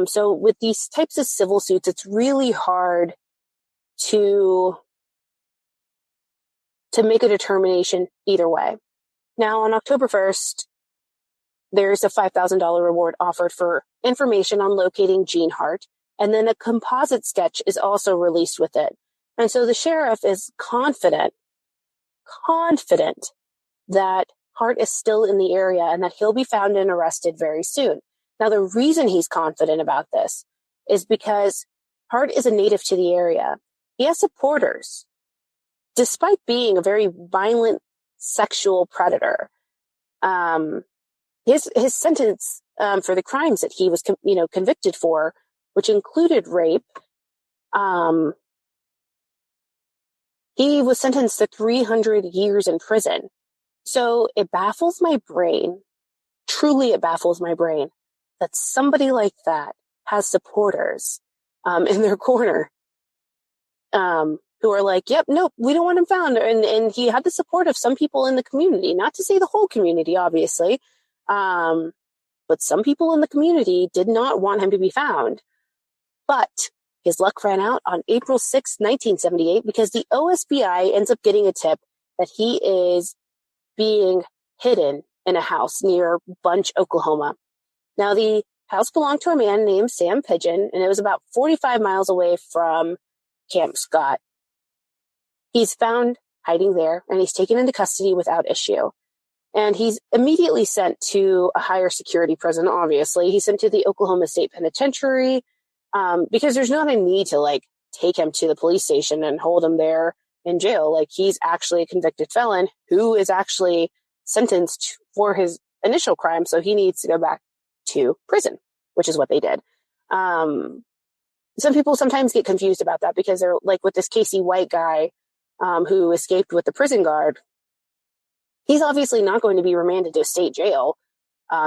So with these types of civil suits, it's really hard to make a determination either way. Now, on October 1st, there's a $5,000 reward offered for information on locating Gene Hart, and then a composite sketch is also released with it. And so the sheriff is confident that Hart is still in the area and that he'll be found and arrested very soon. Now, the reason he's confident about this is because Hart is a native to the area. He has supporters. Despite being a very violent sexual predator, his sentence for the crimes that he was convicted for, which included rape, he was sentenced to 300 years in prison. So it baffles my brain, truly it baffles my brain, that somebody like that has supporters in their corner who are like, yep, nope, we don't want him found. And he had the support of some people in the community, not to say the whole community, obviously, but some people in the community did not want him to be found. But his luck ran out on April 6, 1978, because the OSBI ends up getting a tip that he is being hidden in a house near Bunch, Oklahoma. Now, the house belonged to a man named Sam Pigeon, and it was about 45 miles away from Camp Scott. He's found hiding there, and he's taken into custody without issue. And he's immediately sent to a higher security prison, obviously. He's sent to the Oklahoma State Penitentiary because there's not a need to, take him to the police station and hold him there in jail. He's actually a convicted felon who is actually sentenced for his initial crime, so he needs to go back to prison, which is what they did. Some people sometimes get confused about that because they're like with this Casey White guy who escaped with the prison guard. He's obviously not going to be remanded to state jail.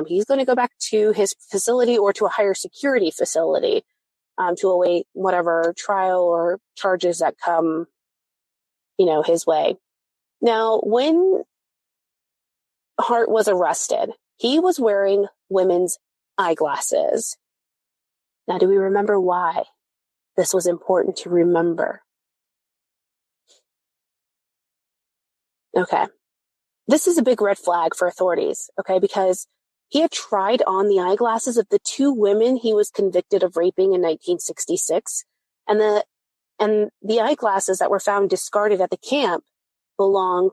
He's going to go back to his facility or to a higher security facility to await whatever trial or charges that come, his way. Now, when Hart was arrested, he was wearing women's eyeglasses. Now, do we remember why this was important to remember? Okay. This is a big red flag for authorities, okay, because he had tried on the eyeglasses of the two women he was convicted of raping in 1966, and the eyeglasses that were found discarded at the camp belonged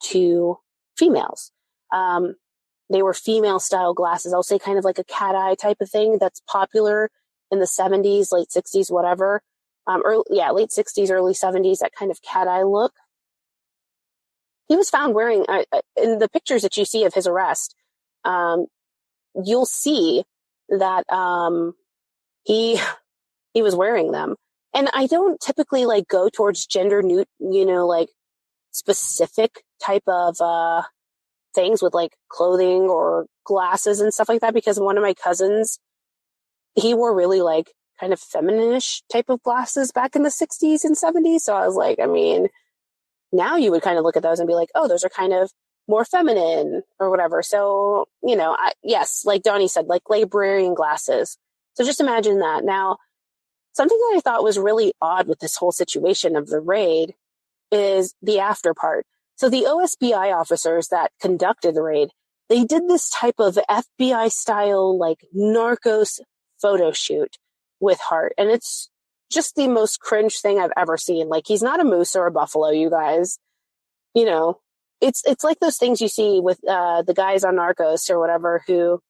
to females. They were female-style glasses. I'll say kind of like a cat eye type of thing that's popular in the 70s, late 60s, whatever. Late 60s, early 70s, that kind of cat eye look. He was found wearing, in the pictures that you see of his arrest, you'll see that he was wearing them. And I don't typically like go towards gender like specific type of things with like clothing or glasses and stuff like that, because one of my cousins, he wore really like kind of feminine-ish type of glasses back in the 60s and 70s. So I was like, I mean, now you would kind of look at those and be like, oh, those are kind of more feminine or whatever. So, yes, like Donnie said, like librarian glasses. So just imagine that. Now, something that I thought was really odd with this whole situation of the raid is the after part. So the OSBI officers that conducted the raid, they did this type of FBI style, like Narcos photo shoot with Hart. And it's just the most cringe thing I've ever seen. Like, he's not a moose or a buffalo, you guys. It's like those things you see with the guys on Narcos or whatever who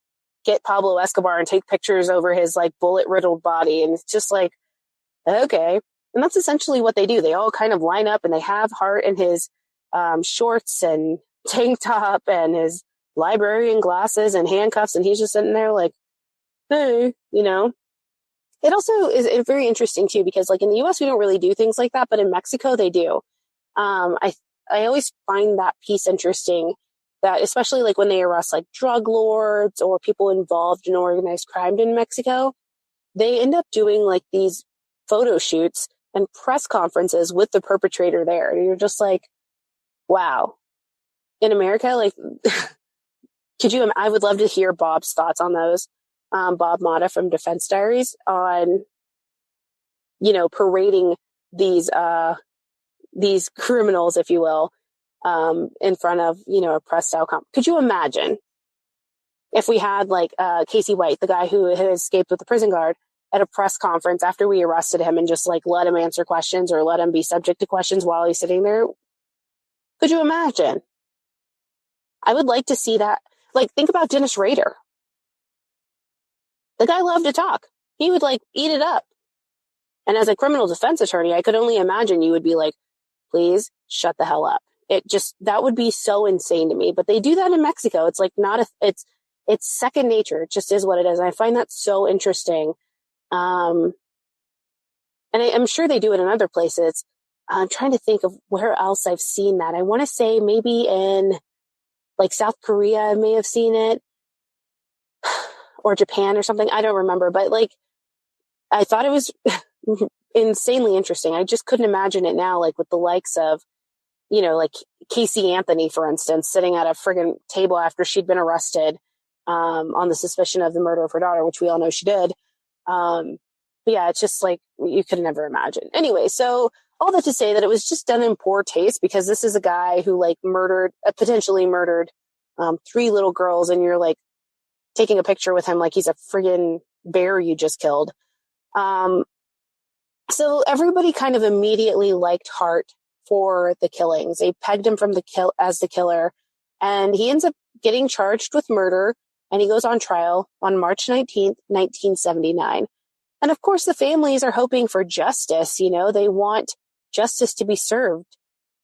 get Pablo Escobar and take pictures over his like bullet riddled body. And it's just like, okay. And that's essentially what they do. They all kind of line up and they have Hart in his shorts and tank top and his librarian glasses and handcuffs. And he's just sitting there like, hey, It also is very interesting too, because like in the US, we don't really do things like that, but in Mexico, they do. I always find that piece interesting, that especially like when they arrest like drug lords or people involved in organized crime in Mexico, they end up doing like these photo shoots and press conferences with the perpetrator there. And you're just like, wow. In America, like, I would love to hear Bob's thoughts on those. Bob Motta from Defense Diaries on, parading these criminals, if you will, in front of, a press style Could you imagine if we had like Casey White, the guy who had escaped with the prison guard, at a press conference after we arrested him and just like let him answer questions or let him be subject to questions while he's sitting there? Could you imagine? I would like to see that. Like, think about Dennis Rader. The guy loved to talk. He would like eat it up. And as a criminal defense attorney, I could only imagine you would be like, please shut the hell up. That would be so insane to me. But they do that in Mexico. It's like it's second nature. It just is what it is. And I find that so interesting. And I'm sure they do it in other places. I'm trying to think of where else I've seen that. I want to say maybe in like South Korea, I may have seen it, or Japan or something. I don't remember, but like, I thought it was insanely interesting. I just couldn't imagine it now, like with the likes of, like Casey Anthony, for instance, sitting at a friggin' table after she'd been arrested, on the suspicion of the murder of her daughter, which we all know she did. But yeah, it's just like, you could never imagine. Anyway, so all that to say that it was just done in poor taste, because this is a guy who like potentially murdered 3 little girls, and you're like taking a picture with him like he's a friggin' bear you just killed. So everybody kind of immediately liked Hart for the killings. They pegged him as the killer, and he ends up getting charged with murder, and he goes on trial on March 19th, 1979. And of course, the families are hoping for justice. They want justice to be served.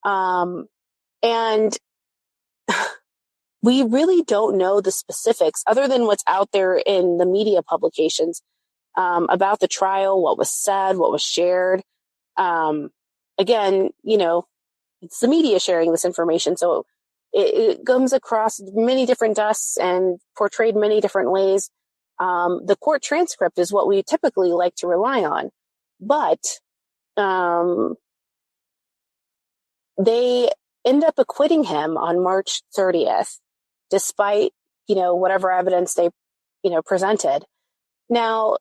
And we really don't know the specifics other than what's out there in the media publications, about the trial, what was said, what was shared. Again, it's the media sharing this information. So it comes across many different dusts and portrayed many different ways. The court transcript is what we typically like to rely on, but they end up acquitting him on March 30th, despite, whatever evidence they, presented. Now,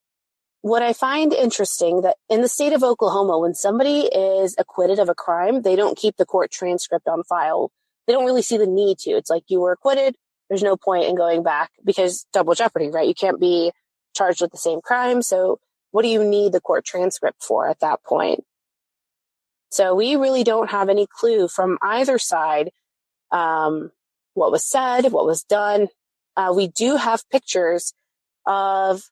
what I find interesting, that in the state of Oklahoma, when somebody is acquitted of a crime, they don't keep the court transcript on file. They don't really see the need to. It's like, you were acquitted. There's no point in going back, because double jeopardy, right? You can't be charged with the same crime. So what do you need the court transcript for at that point? So we really don't have any clue from either side, what was said, what was done. We do have pictures of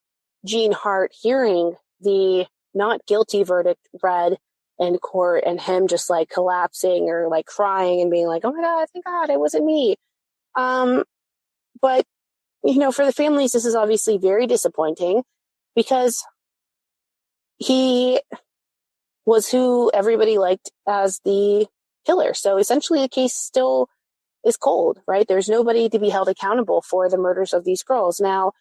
Gene Hart hearing the not guilty verdict read in court and him just like collapsing or like crying and being like, oh my God, thank God it wasn't me. But, for the families, this is obviously very disappointing because he was who everybody liked as the killer. So essentially the case still is cold, right? There's nobody to be held accountable for the murders of these girls. Now,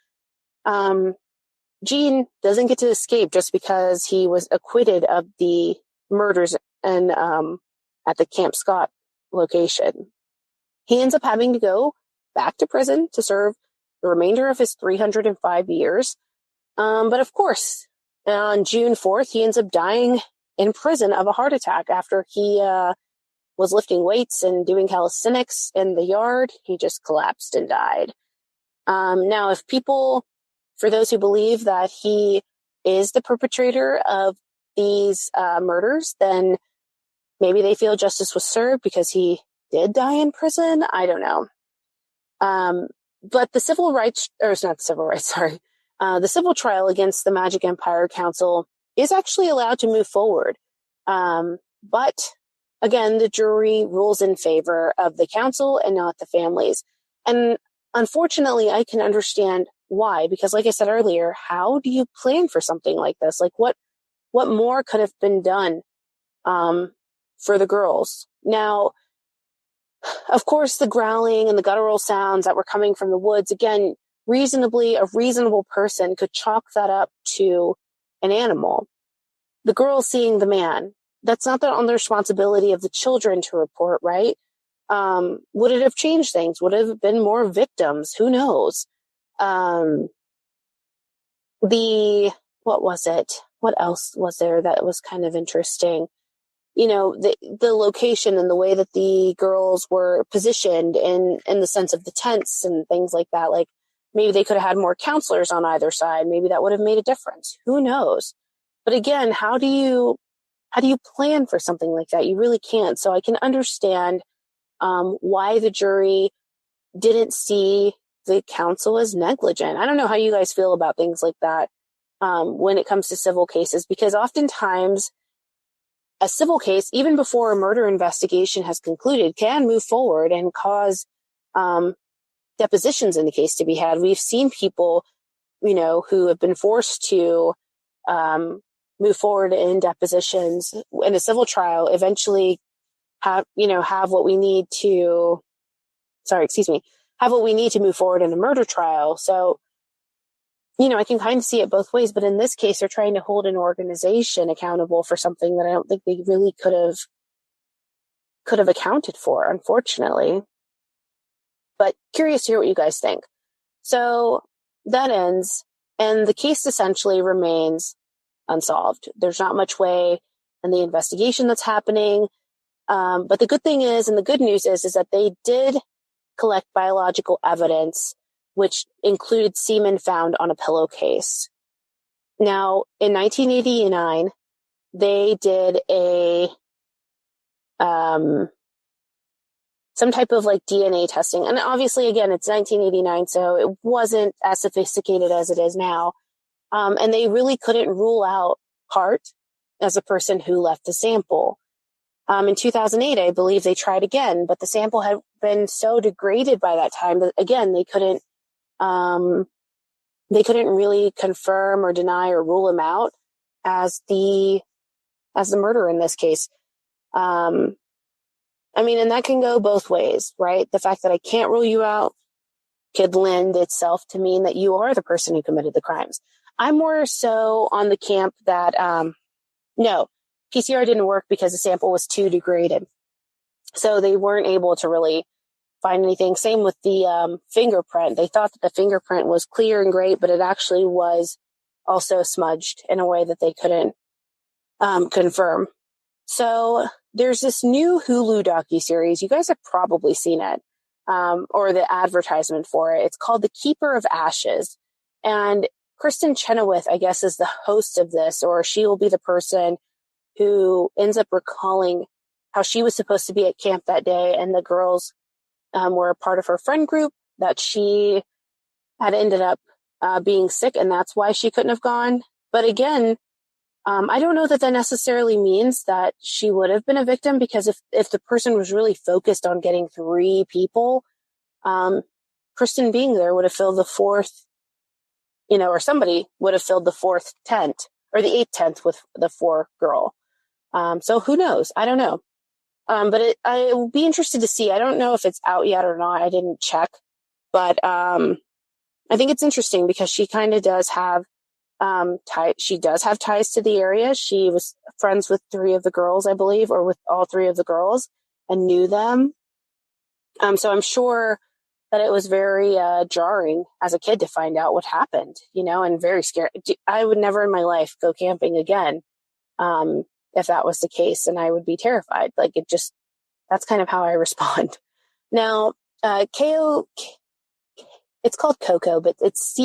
Gene doesn't get to escape just because he was acquitted of the murders and at the Camp Scott location. He ends up having to go back to prison to serve the remainder of his 305 years. But of course, on June 4th, he ends up dying in prison of a heart attack after he was lifting weights and doing calisthenics in the yard. He just collapsed and died. Now, for those who believe that he is the perpetrator of these murders, then maybe they feel justice was served because he did die in prison. I don't know. But the civil trial against the Magic Empire Council is actually allowed to move forward. But again, the jury rules in favor of the council and not the families. And unfortunately, I can understand why, because like I said earlier, how do you plan for something like this? Like what more could have been done, for the girls? Now, of course, the growling and the guttural sounds that were coming from the woods, again, a reasonable person could chalk that up to an animal. The girl seeing the man, that's not on the responsibility of the children to report, right? Would it have changed things? Would it have been more victims? Who knows? What was it? What else was there that was kind of interesting? The location and the way that the girls were positioned in the sense of the tents and things like that. Like maybe they could have had more counselors on either side. Maybe that would have made a difference. Who knows? But again, how do you plan for something like that? You really can't. So I can understand why the jury didn't see the council as negligent. I don't know how you guys feel about things like that when it comes to civil cases, because oftentimes a civil case, even before a murder investigation has concluded, can move forward and cause depositions in the case to be had. We've seen people, who have been forced to move forward in depositions in a civil trial, eventually have what we need to move forward in a murder trial. So, I can kind of see it both ways, but in this case, they're trying to hold an organization accountable for something that I don't think they really could have accounted for, unfortunately. But curious to hear what you guys think. So that ends, and the case essentially remains unsolved. There's not much way in the investigation that's happening. But the good thing is, and the good news is that they did collect biological evidence, which included semen found on a pillowcase. Now, in 1989, they did some type of like DNA testing. And obviously, again, it's 1989, so it wasn't as sophisticated as it is now. And they really couldn't rule out Hart as a person who left the sample. In 2008, I believe they tried again, but the sample had been so degraded by that time that, again, they couldn't really confirm or deny or rule him out as the murderer in this case. And that can go both ways, right? The fact that I can't rule you out could lend itself to mean that you are the person who committed the crimes. I'm more so on the camp that, no, PCR didn't work because the sample was too degraded. So they weren't able to really find anything. Same with the fingerprint. They thought that the fingerprint was clear and great, but it actually was also smudged in a way that they couldn't confirm. So there's this new Hulu docuseries. You guys have probably seen it, or the advertisement for it. It's called The Keeper of Ashes. And Kristen Chenoweth, I guess, is the host of this, or she will be the person who ends up recalling how she was supposed to be at camp that day, and the girls were a part of her friend group that she had ended up being sick, and that's why she couldn't have gone. But again, I don't know that necessarily means that she would have been a victim, because if the person was really focused on getting 3 people, Kristen being there would have filled the 4th, or somebody would have filled the 4th tent or the 8th tent with the 4 girl. So who knows? I don't know. But I will be interested to see. I don't know if it's out yet or not. I didn't check, but I think it's interesting because she kind of does have she does have ties to the area. She was friends with 3 of the girls, I believe, or with all 3 of the girls, and knew them. So I'm sure that it was very jarring as a kid to find out what happened, and very scary. I would never in my life go camping again if that was the case, and I would be terrified. Like, that's kind of how I respond. Now, KO, it's called Coco, but it's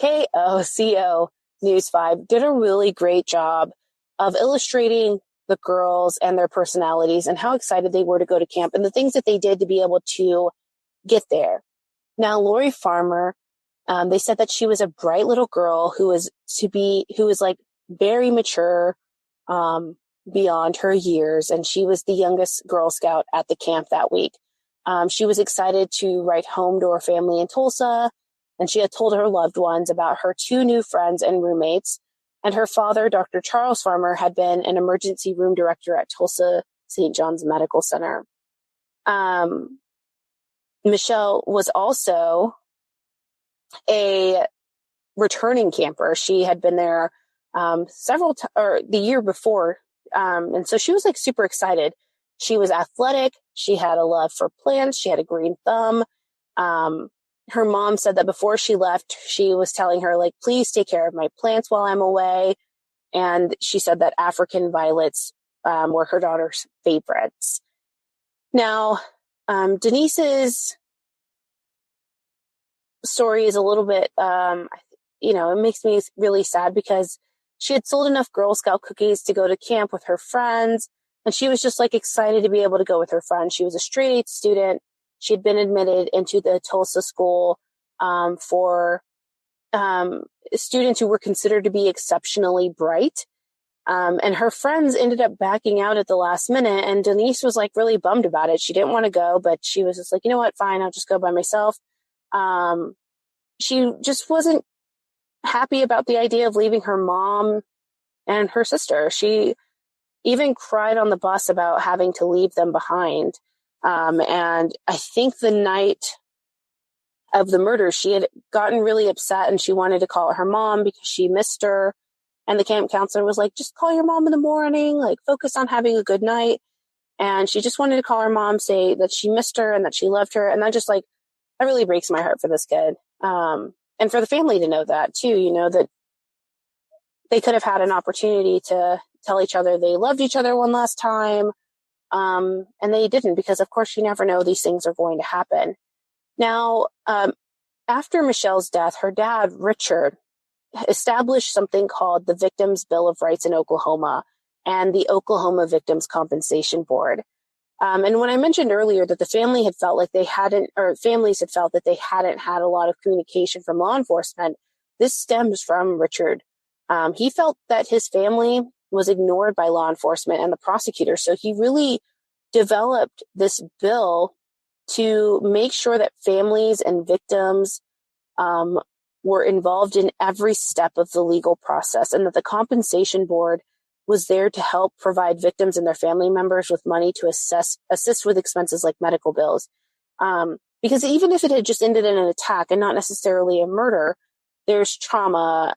KOCO News 5 did a really great job of illustrating the girls and their personalities and how excited they were to go to camp and the things that they did to be able to get there. Now, Lori Farmer, they said that she was a bright little girl who was like very mature, beyond her years. And she was the youngest Girl Scout at the camp that week. She was excited to write home to her family in Tulsa. And she had told her loved ones about her 2 new friends and roommates. And her father, Dr. Charles Farmer, had been an emergency room director at Tulsa St. John's Medical Center. Michelle was also a returning camper. She had been there the year before. And so she was like super excited. She was athletic. She had a love for plants. She had a green thumb. Her mom said that before she left, she was telling her, like, please take care of my plants while I'm away. And she said that African violets were her daughter's favorites. Now, Denise's story is a little bit, it makes me really sad because she had sold enough Girl Scout cookies to go to camp with her friends. And she was just like excited to be able to go with her friends. She was a straight 8 student. She had been admitted into the Tulsa school for students who were considered to be exceptionally bright. And her friends ended up backing out at the last minute. And Denise was like really bummed about it. She didn't want to go, but she was just like, you know what, fine, I'll just go by myself. She just wasn't happy about the idea of leaving her mom and her sister. She even cried on the bus about having to leave them behind. And I think the night of the murder, she had gotten really upset and she wanted to call her mom because she missed her. And the camp counselor was like, just call your mom in the morning, like focus on having a good night. And she just wanted to call her mom, say that she missed her and that she loved her. And that really breaks my heart for this kid. And for the family to know that too, that they could have had an opportunity to tell each other they loved each other one last time. And they didn't, because of course you never know these things are going to happen. Now, after Michelle's death, her dad, Richard, established something called the Victims' Bill of Rights in Oklahoma and the Oklahoma Victims Compensation Board. And when I mentioned earlier that the family had felt like families had felt that they hadn't had a lot of communication from law enforcement, this stems from Richard. He felt that his family was ignored by law enforcement and the prosecutor. So he really developed this bill to make sure that families and victims were involved in every step of the legal process, and that the compensation board was there to help provide victims and their family members with money to assist with expenses like medical bills. Because even if it had just ended in an attack and not necessarily a murder, there's trauma,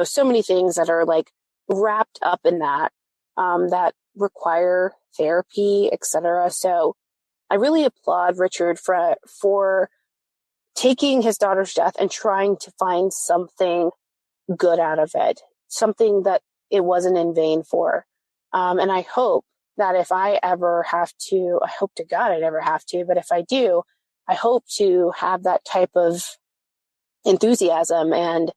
so many things that are like wrapped up in that, that require therapy, etc. So I really applaud Richard for taking his daughter's death and trying to find something good out of it, something that it wasn't in vain for. And I hope that if I ever have to, I hope to God I never have to, but if I do, I hope to have that type of enthusiasm and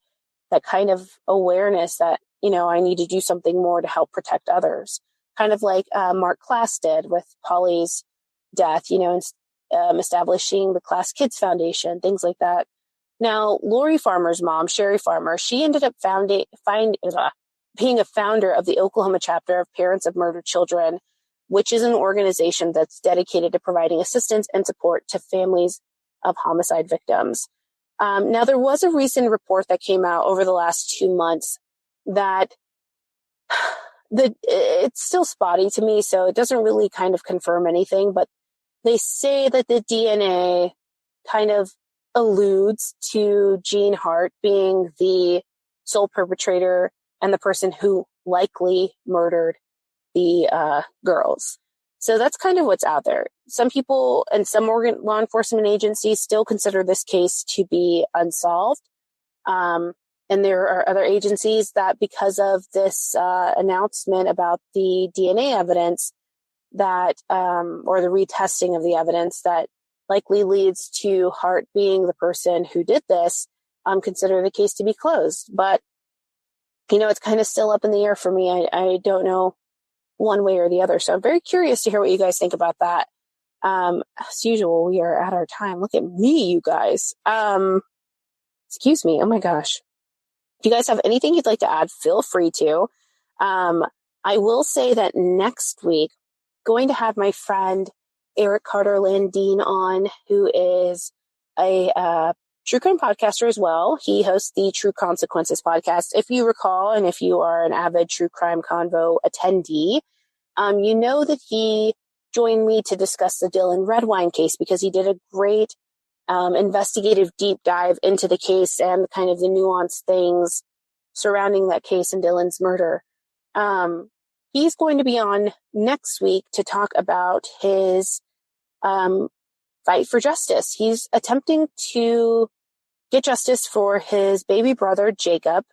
that kind of awareness that, I need to do something more to help protect others. Kind of like Mark Klass did with Polly's death, establishing the Klass Kids Foundation, things like that. Now, Lori Farmer's mom, Sherry Farmer, she ended up being a founder of the Oklahoma chapter of Parents of Murdered Children, which is an organization that's dedicated to providing assistance and support to families of homicide victims. Now, there was a recent report that came out over the last 2 months that it's still spotty to me, so it doesn't really kind of confirm anything, but they say that the DNA kind of alludes to Jean Hart being the sole perpetrator and the person who likely murdered the girls. So that's kind of what's out there. Some people and some law enforcement agencies still consider this case to be unsolved. And there are other agencies that, because of this announcement about the DNA evidence that, or the retesting of the evidence that likely leads to Hart being the person who did this, consider the case to be closed. But, it's kind of still up in the air for me. I don't know one way or the other. So I'm very curious to hear what you guys think about that. As usual, we are at our time. Look at me, you guys. Excuse me. Oh my gosh. If you guys have anything you'd like to add, feel free to. I will say that next week, going to have my friend Eric Carter Landine on, who is a true crime podcaster as well. He hosts the True Consequences podcast. If you recall, and if you are an avid True Crime Convo attendee, you know that he joined me to discuss the Dylan Redwine case because he did a great investigative deep dive into the case and kind of the nuanced things surrounding that case and Dylan's murder. He's going to be on next week to talk about his fight for justice. He's attempting to get justice for his baby brother, Jacob,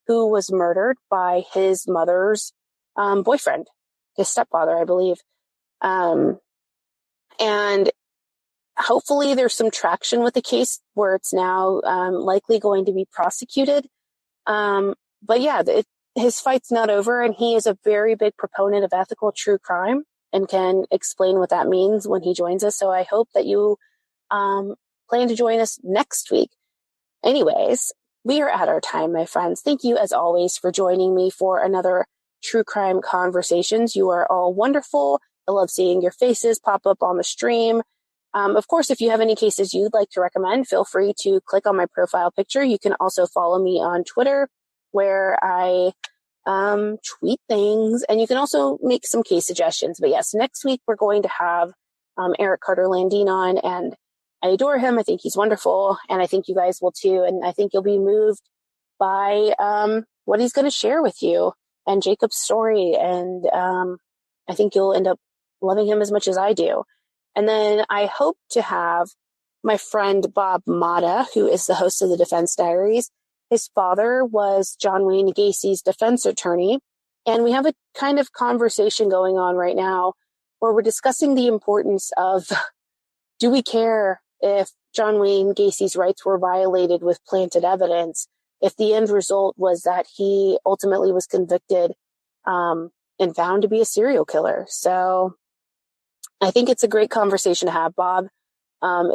who was murdered by his mother's boyfriend, his stepfather, I believe. And hopefully there's some traction with the case where it's now likely going to be prosecuted. But yeah, his fight's not over, and he is a very big proponent of ethical true crime and can explain what that means when he joins us. So I hope that you plan to join us next week. Anyways, we are at our time, my friends. Thank you, as always, for joining me for another True Crime Conversations. You are all wonderful. I love seeing your faces pop up on the stream. Of course, if you have any cases you'd like to recommend, feel free to click on my profile picture. You can also follow me on Twitter, where I tweet things, and you can also make some case suggestions. But yes, next week we're going to have Eric Carter Landine on, and I adore him. I think he's wonderful, and I think you guys will too. And I think you'll be moved by what he's going to share with you and Jacob's story. And I think you'll end up loving him as much as I do. And then I hope to have my friend Bob Mata, who is the host of the Defense Diaries. His father was John Wayne Gacy's defense attorney. And we have a kind of conversation going on right now where we're discussing the importance of, do we care if John Wayne Gacy's rights were violated with planted evidence, if the end result was that he ultimately was convicted and found to be a serial killer? So I think it's a great conversation to have. Bob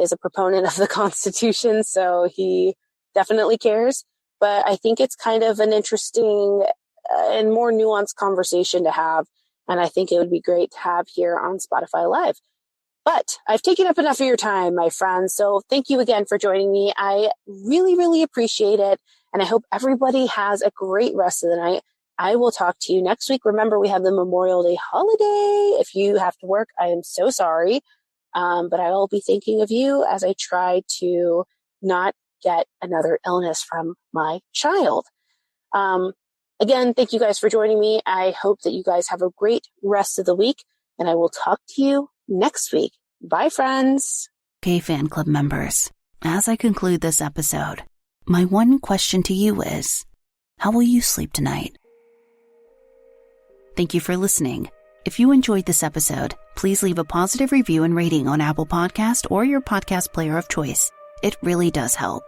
is a proponent of the Constitution, so he definitely cares. But I think it's kind of an interesting and more nuanced conversation to have. And I think it would be great to have here on Spotify Live. But I've taken up enough of your time, my friends. So thank you again for joining me. I really, really appreciate it. And I hope everybody has a great rest of the night. I will talk to you next week. Remember, we have the Memorial Day holiday. If you have to work, I am so sorry. But I will be thinking of you as I try to not get another illness from my child. Again, thank you guys for joining me. I hope that you guys have a great rest of the week, and I will talk to you next week. Bye, friends. Okay, fan club members, as I conclude this episode, my one question to you is, how will you sleep tonight? Thank you for listening. If you enjoyed this episode, please leave a positive review and rating on Apple Podcast or your podcast player of choice. It really does help.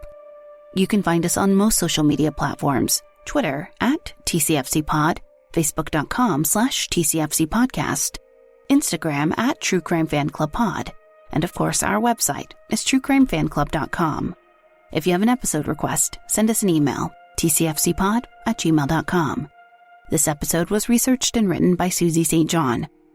You can find us on most social media platforms: Twitter @TCFCPod, Facebook.com/TCFCPodcast, Instagram @TrueCrimeFanClubPod, and of course our website is TrueCrimeFanClub.com. If you have an episode request, send us an email, tcfcpod@gmail.com. This episode was researched and written by Suzy St.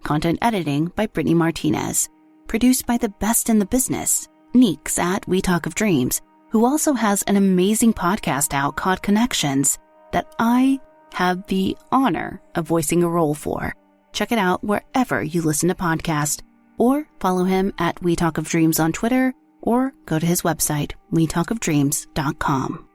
Content editing by Brittney Martinez. Produced by the best in the business, Neeks at We Talk of Dreams, who also has an amazing podcast out called Connections that I have the honor of voicing a role for. Check it out wherever you listen to podcasts, or follow him at We Talk of Dreams on Twitter, or go to his website, wetalkofdreams.com.